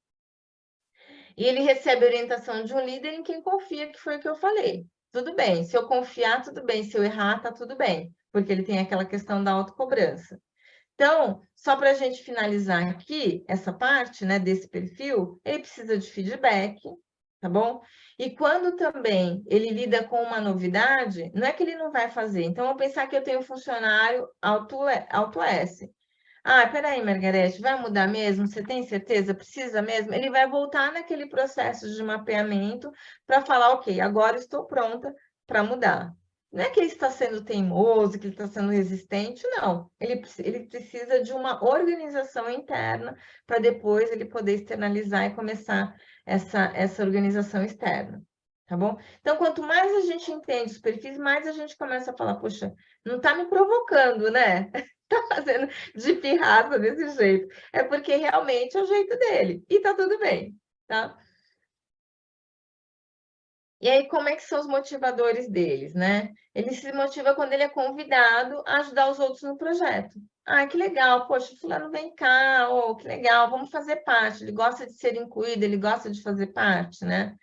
E ele recebe orientação de um líder em quem confia, que foi o que eu falei. Tudo bem, se eu confiar, tudo bem, se eu errar, tá tudo bem, porque ele tem aquela questão da autocobrança. Então, só para a gente finalizar aqui essa parte, né, desse perfil, ele precisa de feedback, tá bom? E quando também ele lida com uma novidade, não é que ele não vai fazer. Então, vamos pensar que eu tenho um funcionário auto S. Ah, peraí, Margarete, vai mudar mesmo? Você tem certeza? Precisa mesmo? Ele vai voltar naquele processo de mapeamento para falar, ok, agora estou pronta para mudar. Não é que ele está sendo teimoso, que ele está sendo resistente, não. Ele precisa de uma organização interna para depois ele poder externalizar e começar essa organização externa, tá bom? Então, quanto mais a gente entende os perfis, mais a gente começa a falar, poxa, não está me provocando, né? Está fazendo de pirraça desse jeito. É porque realmente é o jeito dele. E tá tudo bem, tá? E aí, como é que são os motivadores deles, né? Ele se motiva quando ele é convidado a ajudar os outros no projeto. Ah, que legal, poxa, fulano vem cá, oh, que legal, vamos fazer parte. Ele gosta de ser incluído, ele gosta de fazer parte, né?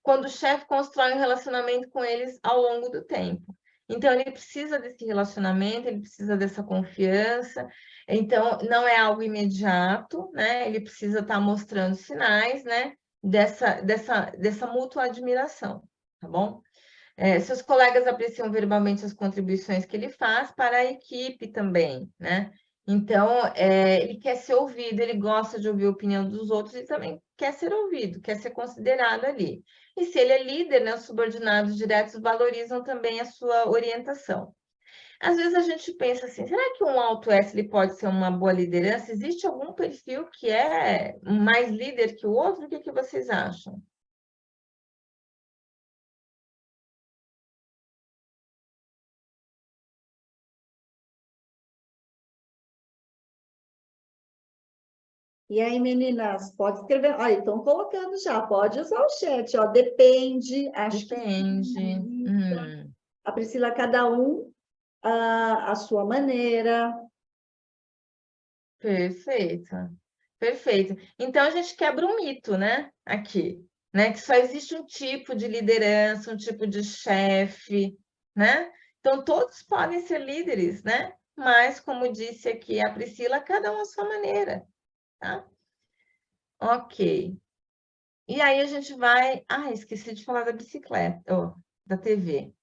Quando o chefe constrói um relacionamento com eles ao longo do tempo. Então, ele precisa desse relacionamento, ele precisa dessa confiança. Então, não é algo imediato, né? Ele precisa estar mostrando sinais, né? Dessa mútua admiração, tá bom? Seus colegas apreciam verbalmente as contribuições que ele faz para a equipe também, né? Então, ele quer ser ouvido, ele gosta de ouvir a opinião dos outros e também quer ser ouvido, quer ser considerado ali. E se ele é líder, né, os subordinados diretos valorizam também a sua orientação. Às vezes a gente pensa assim, será que um alto S ele pode ser uma boa liderança? Existe algum perfil que é mais líder que o outro? O que vocês acham? E aí, meninas, pode escrever. Olha, estão colocando já, pode usar o chat, ó. Depende, acho que Depende. sim. A Priscila, cada um a sua maneira. Perfeito. Perfeito. Então a gente quebra um mito, né? Aqui, né? Que só existe um tipo de liderança, um tipo de chefe, né? Então todos podem ser líderes, né? Mas, como disse aqui a Priscila, cada um à sua maneira, tá? Ok. E aí a gente vai. Ah, esqueci de falar da bicicleta, da TV.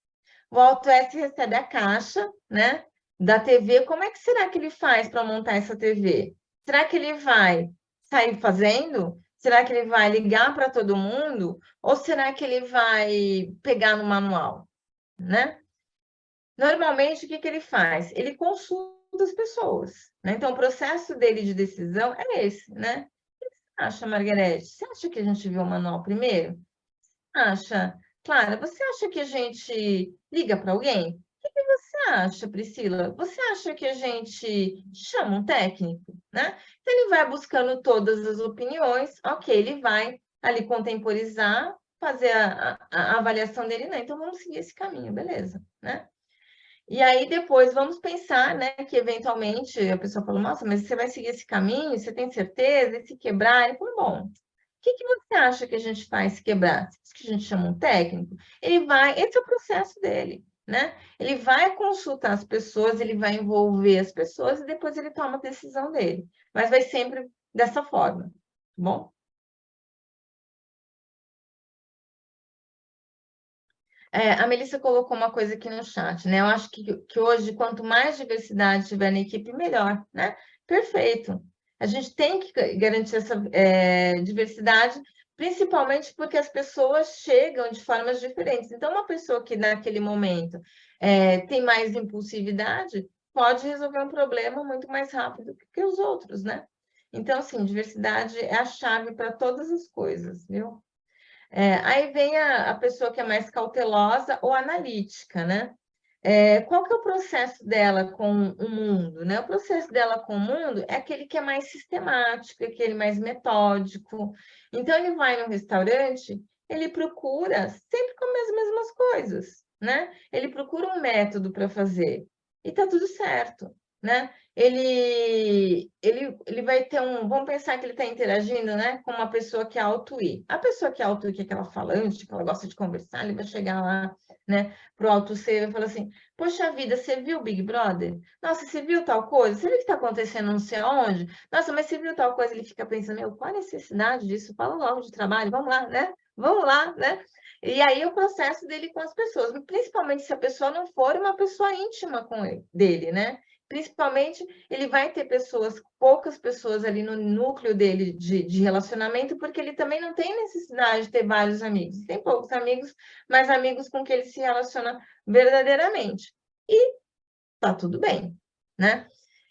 O Alto S recebe a caixa, né? Da TV. Como é que será que ele faz para montar essa TV? Será que ele vai sair fazendo? Será que ele vai ligar para todo mundo? Ou será que ele vai pegar no manual, né? Normalmente, o que ele faz? Ele consulta as pessoas, né? Então, o processo dele de decisão é esse, né? Acha, Margarete? Você acha que a gente viu o manual primeiro? Acha? Clara, você acha que a gente liga para alguém? O que você acha, Priscila? Você acha que a gente chama um técnico, né? Então, ele vai buscando todas as opiniões, ok, ele vai ali contemporizar, fazer a avaliação dele, né? Então, vamos seguir esse caminho, beleza, né? E aí, depois, vamos pensar, né, que eventualmente a pessoa falou, nossa, mas você vai seguir esse caminho? Você tem certeza? E se quebrar? Ele falou, bom, o que você acha que a gente faz se quebrar? Você diz que a gente chama um técnico? Ele vai, esse é o processo dele, né? Ele vai consultar as pessoas, ele vai envolver as pessoas e depois ele toma a decisão dele. Mas vai sempre dessa forma, tá bom? A Melissa colocou uma coisa aqui no chat, né? Eu acho que hoje, quanto mais diversidade tiver na equipe, melhor, né? Perfeito. A gente tem que garantir essa diversidade, principalmente porque as pessoas chegam de formas diferentes. Então, uma pessoa que naquele momento tem mais impulsividade pode resolver um problema muito mais rápido que os outros, né? Então, assim, diversidade é a chave para todas as coisas, viu? Aí vem a pessoa que é mais cautelosa ou analítica, né? Qual que é o processo dela com o mundo, né? O processo dela com o mundo é aquele que é mais sistemático, aquele mais metódico. Então, ele vai no restaurante, ele procura sempre comer as mesmas coisas, né? Ele procura um método para fazer e tá tudo certo, né? Ele vai ter um. Vamos pensar que ele está interagindo, né, com uma pessoa que é auto-I. A pessoa que é auto-I, que é aquela falante, que ela gosta de conversar, ele vai chegar lá, né, para o auto-C e vai falar assim: poxa vida, você viu o Big Brother? Nossa, você viu tal coisa? Você viu o que está acontecendo não sei onde? Nossa, mas você viu tal coisa? Ele fica pensando: meu, qual a necessidade disso? Fala logo de trabalho, vamos lá, né? Vamos lá, né? E aí o processo dele com as pessoas, principalmente se a pessoa não for uma pessoa íntima com ele, dele, né? principalmente, ele vai ter poucas pessoas ali no núcleo dele de relacionamento, porque ele também não tem necessidade de ter vários amigos. Tem poucos amigos, mas amigos com que ele se relaciona verdadeiramente. E tá tudo bem, né?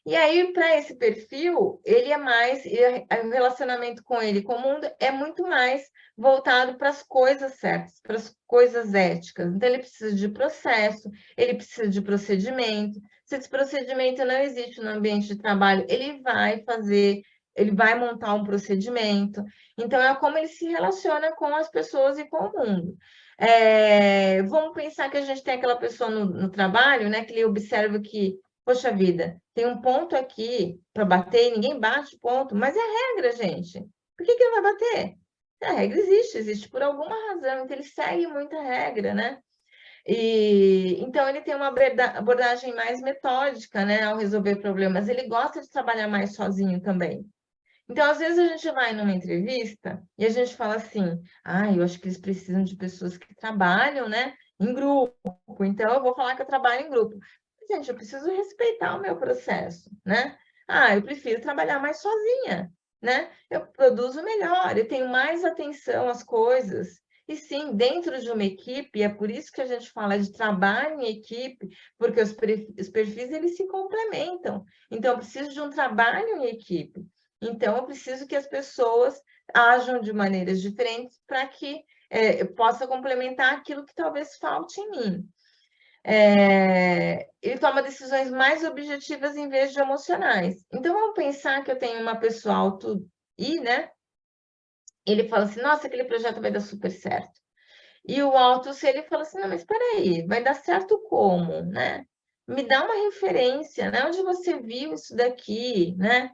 E aí, para esse perfil, ele é mais, o relacionamento com ele, com o mundo, é muito mais voltado para as coisas certas, para as coisas éticas. Então, ele precisa de processo, ele precisa de procedimento. Se esse procedimento não existe no ambiente de trabalho, ele vai montar um procedimento. Então, é como ele se relaciona com as pessoas e com o mundo. Vamos pensar que a gente tem aquela pessoa no trabalho, né, que ele observa que, poxa vida, tem um ponto aqui para bater e ninguém bate o ponto, mas é a regra, gente. Por que não vai bater? A regra existe por alguma razão, então ele segue muita regra, né? E então ele tem uma abordagem mais metódica, né, ao resolver problemas. Ele gosta de trabalhar mais sozinho também. Então, às vezes, a gente vai numa entrevista e a gente fala assim: eu acho que eles precisam de pessoas que trabalham, né, em grupo. Então, eu vou falar que eu trabalho em grupo. Gente, eu preciso respeitar o meu processo, né? Eu prefiro trabalhar mais sozinha, né? Eu produzo melhor, eu tenho mais atenção às coisas. E sim, dentro de uma equipe, é por isso que a gente fala de trabalho em equipe, porque os perfis eles se complementam. Então, eu preciso de um trabalho em equipe. Então, eu preciso que as pessoas ajam de maneiras diferentes para que eu possa complementar aquilo que talvez falte em mim. Ele toma decisões mais objetivas em vez de emocionais. Então, vamos pensar que eu tenho uma pessoa alto I, né? Ele fala assim, nossa, aquele projeto vai dar super certo. E o alto C, ele fala assim, não, mas espera aí, vai dar certo como, né? Me dá uma referência, né? Onde você viu isso daqui, né?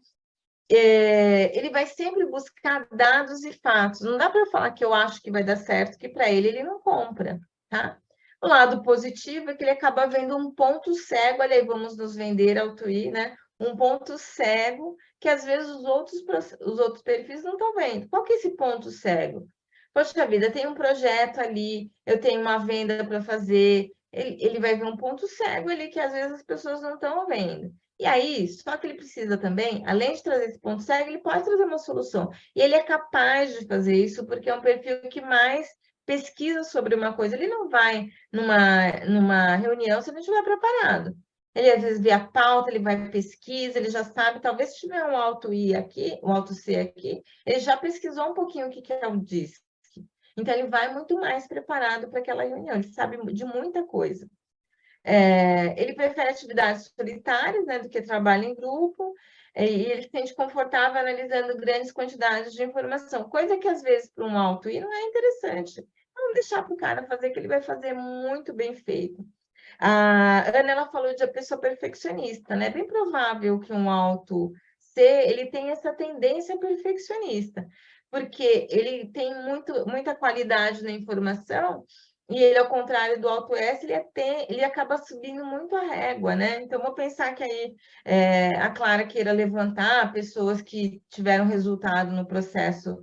Ele vai sempre buscar dados e fatos. Não dá para falar que eu acho que vai dar certo, que para ele não compra, tá? O lado positivo é que ele acaba vendo um ponto cego, olha aí, vamos nos vender ao TUI, né? Um ponto cego que às vezes os outros perfis não estão vendo. Qual que é esse ponto cego? Poxa vida, tem um projeto ali, eu tenho uma venda para fazer, ele vai ver um ponto cego ali que às vezes as pessoas não estão vendo. E aí, só que ele precisa também, além de trazer esse ponto cego, ele pode trazer uma solução. E ele é capaz de fazer isso porque é um perfil que mais pesquisa sobre uma coisa. Ele não vai numa reunião se ele não estiver preparado. Ele às vezes vê a pauta, ele vai pesquisa, ele já sabe, talvez se tiver um alto I aqui, um alto C aqui, ele já pesquisou um pouquinho o que é o DISC. Então, ele vai muito mais preparado para aquela reunião, ele sabe de muita coisa. Ele prefere atividades solitárias, né, do que trabalho em grupo, e ele se sente confortável analisando grandes quantidades de informação, coisa que, às vezes, para um alto I não é interessante. Vamos deixar para o cara fazer, que ele vai fazer muito bem feito. A Ana, ela falou de a pessoa perfeccionista, né? É bem provável que um alto C, ele tenha essa tendência perfeccionista, porque ele tem muita qualidade na informação, e ele, ao contrário do alto S, ele acaba subindo muito a régua, né? Então, vou pensar que aí a Clara queira levantar pessoas que tiveram resultado no processo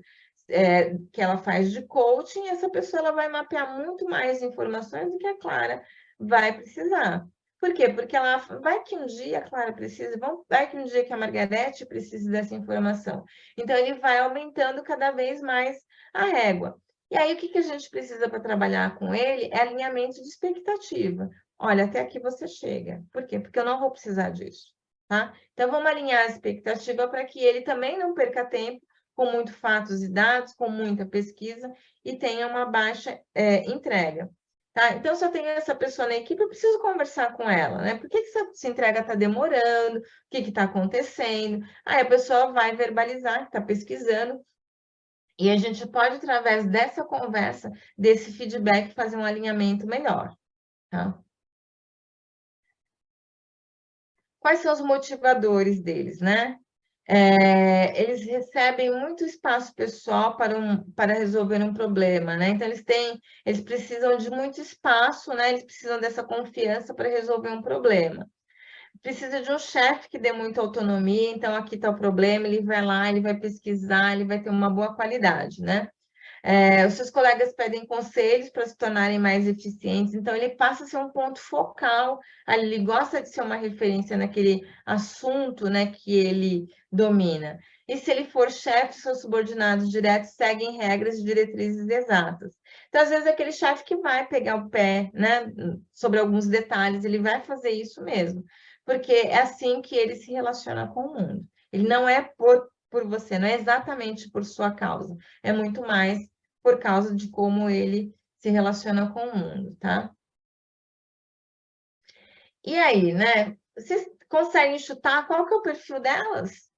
que ela faz de coaching, e essa pessoa ela vai mapear muito mais informações do que a Clara vai precisar. Por quê? Porque ela vai que um dia a Clara precisa, vai que um dia que a Margarete precise dessa informação. Então, ele vai aumentando cada vez mais a régua. E aí, o que a gente precisa para trabalhar com ele é alinhamento de expectativa. Olha, até aqui você chega. Por quê? Porque eu não vou precisar disso, tá? Então, vamos alinhar a expectativa para que ele também não perca tempo com muitos fatos e dados, com muita pesquisa e tenha uma baixa entrega. Tá? Então, se eu tenho essa pessoa na equipe, eu preciso conversar com ela, né? Por que essa entrega está demorando? O que está acontecendo? Aí a pessoa vai verbalizar, está pesquisando, e a gente pode, através dessa conversa, desse feedback, fazer um alinhamento melhor. Tá? Quais são os motivadores deles, né? Eles recebem muito espaço pessoal para resolver um problema, né? Então, eles precisam de muito espaço, né? Eles precisam dessa confiança para resolver um problema. Precisa de um chefe que dê muita autonomia, então aqui está o problema, ele vai lá, ele vai pesquisar, ele vai ter uma boa qualidade, né? Os seus colegas pedem conselhos para se tornarem mais eficientes, então ele passa a ser um ponto focal, ele gosta de ser uma referência naquele assunto, né, que ele domina. E se ele for chefe, seus subordinados diretos seguem regras e diretrizes exatas. Então, às vezes, aquele chefe que vai pegar o pé, né, sobre alguns detalhes, ele vai fazer isso mesmo, porque é assim que ele se relaciona com o mundo. Ele não é por você, não é exatamente por sua causa, é muito mais por causa de como ele se relaciona com o mundo, tá? E aí, né? Vocês conseguem chutar qual que é o perfil delas?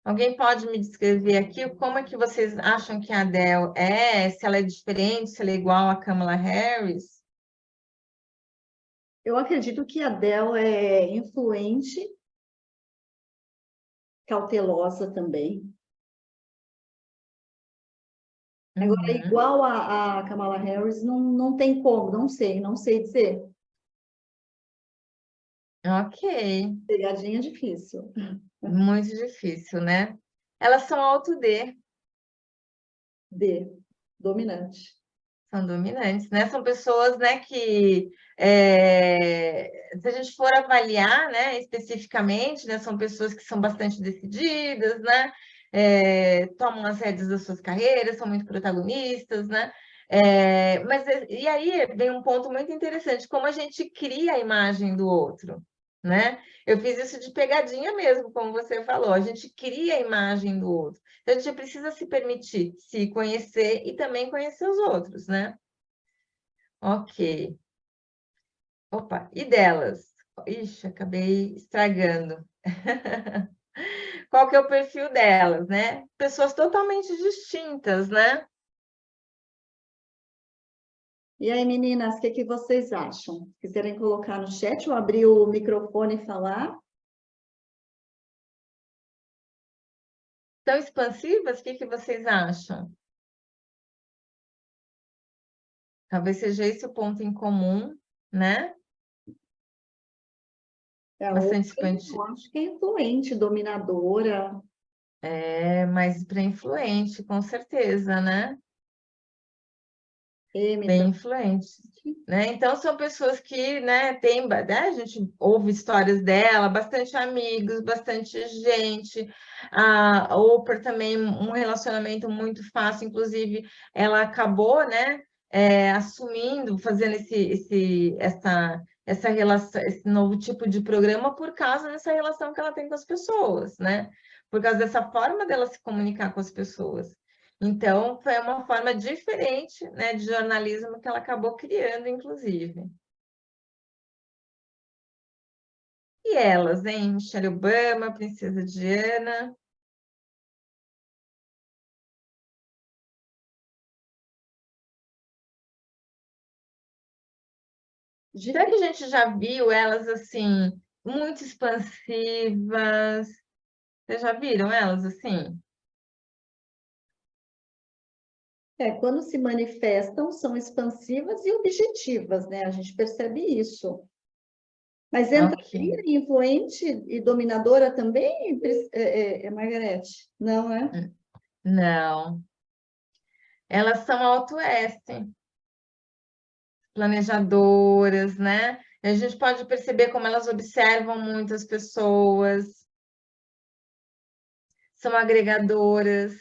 Alguém pode me descrever aqui como é que vocês acham que a Adele é? Se ela é diferente, se ela é igual a Kamala Harris? Eu acredito que a Adele é influente, cautelosa também. Agora, Uhum. igual a Kamala Harris, não tem como, não sei dizer. Ok, Pegadinha difícil. muito difícil, né? Elas são auto D, D, dominante. são dominantes, né? São pessoas, né, que se a gente for avaliar, né, especificamente, né, são pessoas que são bastante decididas, né? Tomam as rédeas das suas carreiras, são muito protagonistas, né? E aí vem um ponto muito interessante, como a gente cria a imagem do outro, né? Eu fiz isso de pegadinha mesmo, como você falou, a gente cria a imagem do outro. Então, a gente precisa se permitir se conhecer e também conhecer os outros, né? Ok. Opa, e delas? Ixi, acabei estragando. Qual que é o perfil delas, né? Pessoas totalmente distintas, né? E aí, meninas, o que vocês acham? Quiserem colocar no chat ou abrir o microfone e falar? Tão expansivas? O que vocês acham? Talvez seja esse o ponto em comum, né? A outra, Bastante expansiva. eu acho que é influente, dominadora. Mais para influente, com certeza, né? M Bem também. influente, né? Então são pessoas que, né, né, a gente ouve histórias dela, bastante amigos, bastante gente. A Oprah também um relacionamento muito fácil, inclusive ela acabou, né, assumindo, fazendo essa relação, esse novo tipo de programa por causa dessa relação que ela tem com as pessoas, né? Por causa dessa forma dela se comunicar com as pessoas. Então, foi uma forma diferente, né, de jornalismo que ela acabou criando, inclusive. E elas, hein? Michelle Obama, Princesa Diana. Será que a gente já viu elas assim, muito expansivas? Vocês já viram elas assim? Quando se manifestam, são expansivas e objetivas, né? A gente percebe isso. Mas Ok. entraria em influente e dominadora também, Margarete? Não, é? Não. Elas são Alto S, planejadoras, né? E a gente pode perceber como elas observam muitas pessoas, são agregadoras,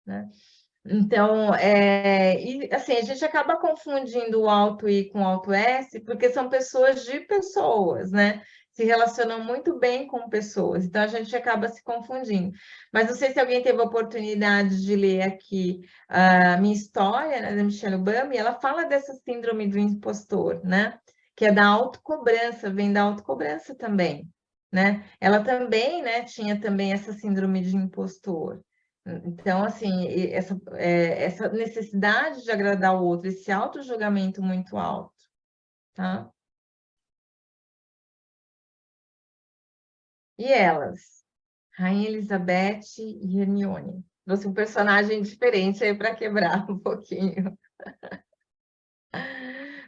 né? Então, assim, a gente acaba confundindo o alto I com o alto S, porque são pessoas de pessoas, né? Se relacionam muito bem com pessoas, então a gente acaba se confundindo. Mas não sei se alguém teve a oportunidade de ler aqui a minha história, né, da Michelle Obama, e ela fala dessa síndrome do impostor, né? Que é da autocobrança, vem da autocobrança também, né? Ela também, né, tinha também essa síndrome de impostor. Então, assim, essa necessidade de agradar o outro, esse auto-julgamento muito alto, tá? E elas? Rainha Elizabeth e Hermione. Trouxe um personagem diferente aí para quebrar um pouquinho.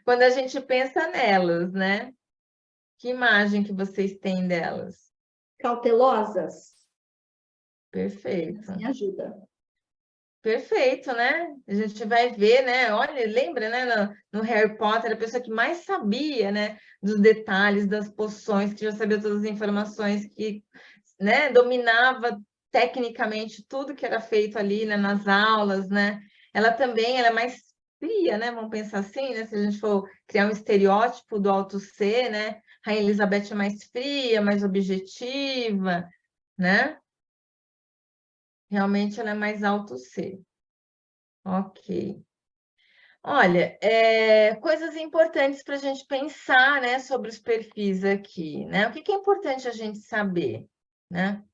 Quando a gente pensa nelas, né? Que imagem que vocês têm delas? Cautelosas? Perfeito. Assim ajuda. Perfeito, né? A gente vai ver, né? Olha, lembra, né? No Harry Potter, a pessoa que mais sabia, né? Dos detalhes, das poções, que já sabia todas as informações, que, né? Dominava tecnicamente tudo que era feito ali, né? Nas aulas, né? Ela é mais fria, né? Vamos pensar assim, né? Se a gente for criar um estereótipo do Alto C, né? Rainha Elizabeth é mais fria, mais objetiva, né? Realmente ela é mais Alto C. Ok. Olha, coisas importantes para a gente pensar, né, sobre os perfis aqui, né? O que que é importante a gente saber, né?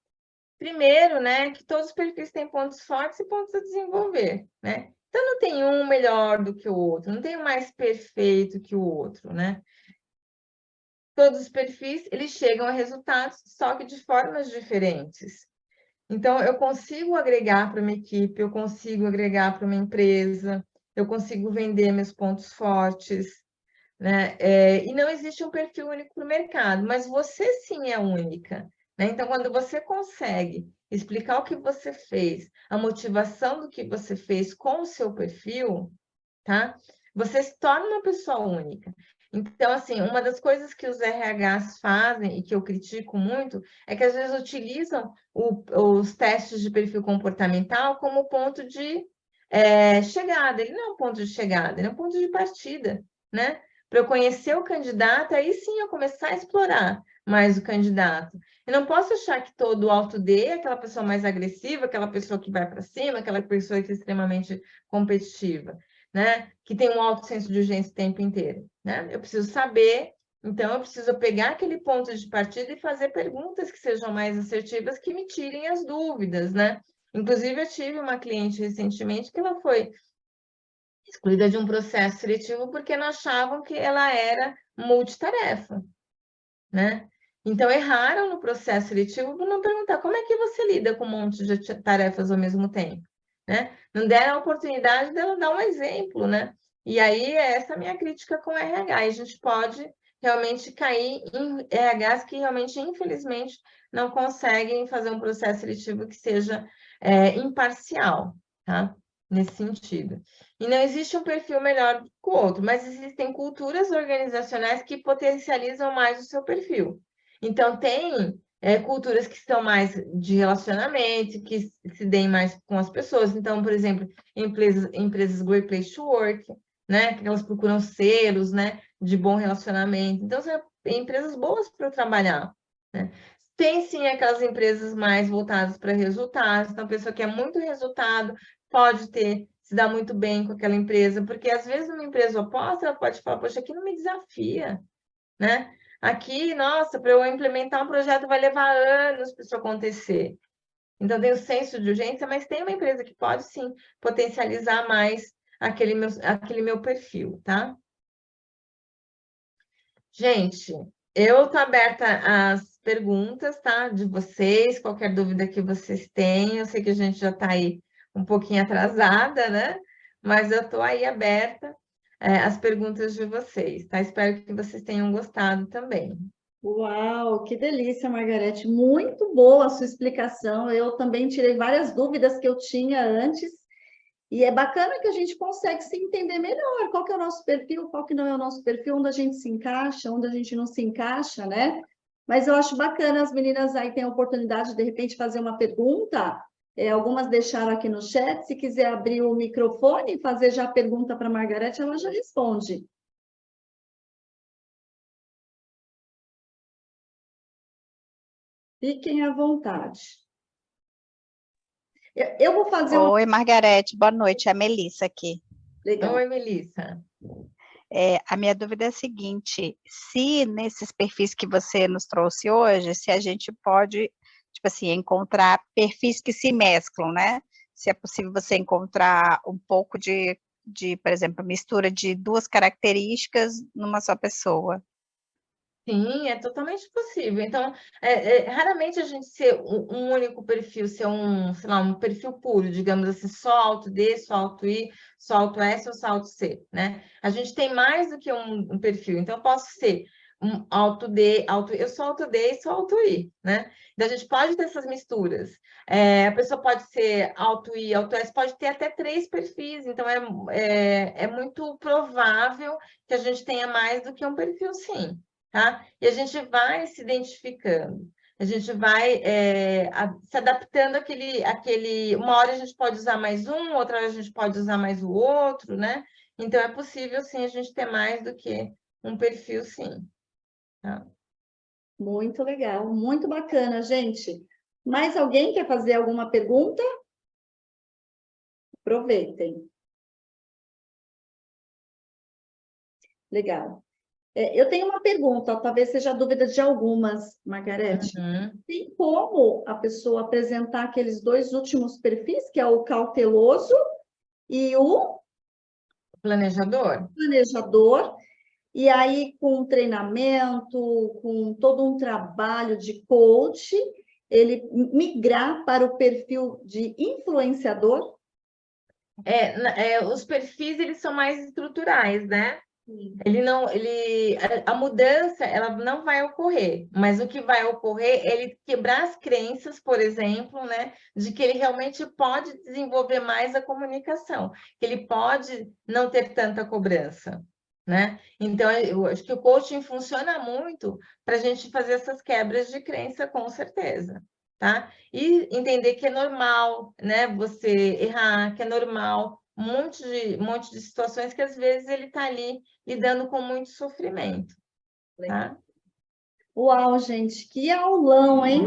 Primeiro, né, que todos os perfis têm pontos fortes e pontos a desenvolver, né? Então, não tem um melhor do que o outro, não tem um mais perfeito que o outro, né? Todos os perfis, eles chegam a resultados, só que de formas diferentes. Então, eu consigo agregar para uma equipe, eu consigo agregar para uma empresa, eu consigo vender meus pontos fortes, né? E não existe um perfil único para o mercado, mas você sim é única, né? Então, quando você consegue explicar o que você fez, a motivação do que você fez com o seu perfil, tá? Você se torna uma pessoa única. Então, assim, uma das coisas que os RHs fazem e que eu critico muito é que às vezes utilizam os testes de perfil comportamental como ponto de chegada. Ele não é um ponto de chegada, ele é um ponto de partida, né? Para eu conhecer o candidato, aí sim eu começar a explorar mais o candidato. Eu não posso achar que todo alto D é aquela pessoa mais agressiva, aquela pessoa que vai para cima, aquela pessoa que é extremamente competitiva, né? Que tem um alto senso de urgência o tempo inteiro, né? Eu preciso saber, então eu preciso pegar aquele ponto de partida e fazer perguntas que sejam mais assertivas, que me tirem as dúvidas, né? Inclusive, eu tive uma cliente recentemente que ela foi excluída de um processo seletivo porque não achavam que ela era multitarefa, né? Então, erraram no processo seletivo por não perguntar como é que você lida com um monte de tarefas ao mesmo tempo, né? Não deram a oportunidade dela dar um exemplo, né? E aí, essa é a minha crítica com o RH. E a gente pode realmente cair em RHs que realmente, infelizmente, não conseguem fazer um processo seletivo que seja imparcial, tá? Nesse sentido. E não existe um perfil melhor que o outro, mas existem culturas organizacionais que potencializam mais o seu perfil. Então, tem culturas que são mais de relacionamento, que se deem mais com as pessoas. Então, por exemplo, empresas Great Place to Work, né? Que elas procuram selos, né? De bom relacionamento. Então, são empresas boas para trabalhar, né? Tem, sim, aquelas empresas mais voltadas para resultados. Então, a pessoa que quer muito resultado pode se dar muito bem com aquela empresa, porque às vezes numa empresa oposta, ela pode falar, poxa, aqui não me desafia, né? Aqui, nossa, para eu implementar um projeto vai levar anos para isso acontecer. Então, tem o senso de urgência, mas tem uma empresa que pode, sim, potencializar mais aquele meu perfil, tá? Gente, eu estou aberta às perguntas, tá? De vocês, qualquer dúvida que vocês tenham. Eu sei que a gente já está aí um pouquinho atrasada, né? Mas eu estou aí aberta, às perguntas de vocês, tá? Espero que vocês tenham gostado também. Uau, que delícia, Margarete. Muito boa a sua explicação. Eu também tirei várias dúvidas que eu tinha antes. E é bacana que a gente consegue se entender melhor. Qual que é o nosso perfil, qual que não é o nosso perfil, onde a gente se encaixa, onde a gente não se encaixa, né? Mas eu acho bacana as meninas aí têm a oportunidade de repente fazer uma pergunta. Algumas deixaram aqui no chat. Se quiser abrir o microfone e fazer já a pergunta para a Margarete, ela já responde. Fiquem à vontade. Eu vou fazer uma... Oi, Margarete, boa noite, é a Melissa aqui. Legal. Oi, Melissa. A minha dúvida é a seguinte, se nesses perfis que você nos trouxe hoje, se a gente pode, tipo assim, encontrar perfis que se mesclam, né? Se é possível você encontrar um pouco de, por exemplo, mistura de duas características numa só pessoa. Sim, é totalmente possível. Então, raramente a gente ser um único perfil, ser sei lá, um perfil puro, digamos assim, só alto D, só alto I, só alto S ou só alto C, né? A gente tem mais do que um perfil. Então, eu posso ser auto D, eu sou auto D e sou auto I, né? Então, a gente pode ter essas misturas. A pessoa pode ser auto I, auto S, pode ter até 3 perfis, então é muito provável que a gente tenha mais do que um perfil, sim, tá? E a gente vai se identificando. A gente vai se adaptando àquele... Uma hora a gente pode usar mais um, outra hora a gente pode usar mais o outro, né? Então, é possível, sim, a gente ter mais do que um perfil, sim. Tá? Muito legal, muito bacana, gente. Mais alguém quer fazer alguma pergunta? Aproveitem. Legal. Eu tenho uma pergunta, talvez seja a dúvida de algumas, Margarete. Uhum. Tem como a pessoa apresentar aqueles 2 últimos perfis, que é o cauteloso e o Planejador? planejador, e aí com treinamento, com todo um trabalho de coach, ele migrar para o perfil de influenciador? Os perfis, eles são mais estruturais, né? Ele não, a mudança, ela não vai ocorrer, mas o que vai ocorrer é ele quebrar as crenças, por exemplo, né, de que ele realmente pode desenvolver mais a comunicação, que ele pode não ter tanta cobrança, né? Então, eu acho que o coaching funciona muito para a gente fazer essas quebras de crença, com certeza, tá? E entender que é normal, né, você errar, que é normal, um monte de situações que às vezes ele está ali lidando com muito sofrimento, tá? Uau, gente, que aulão, hein?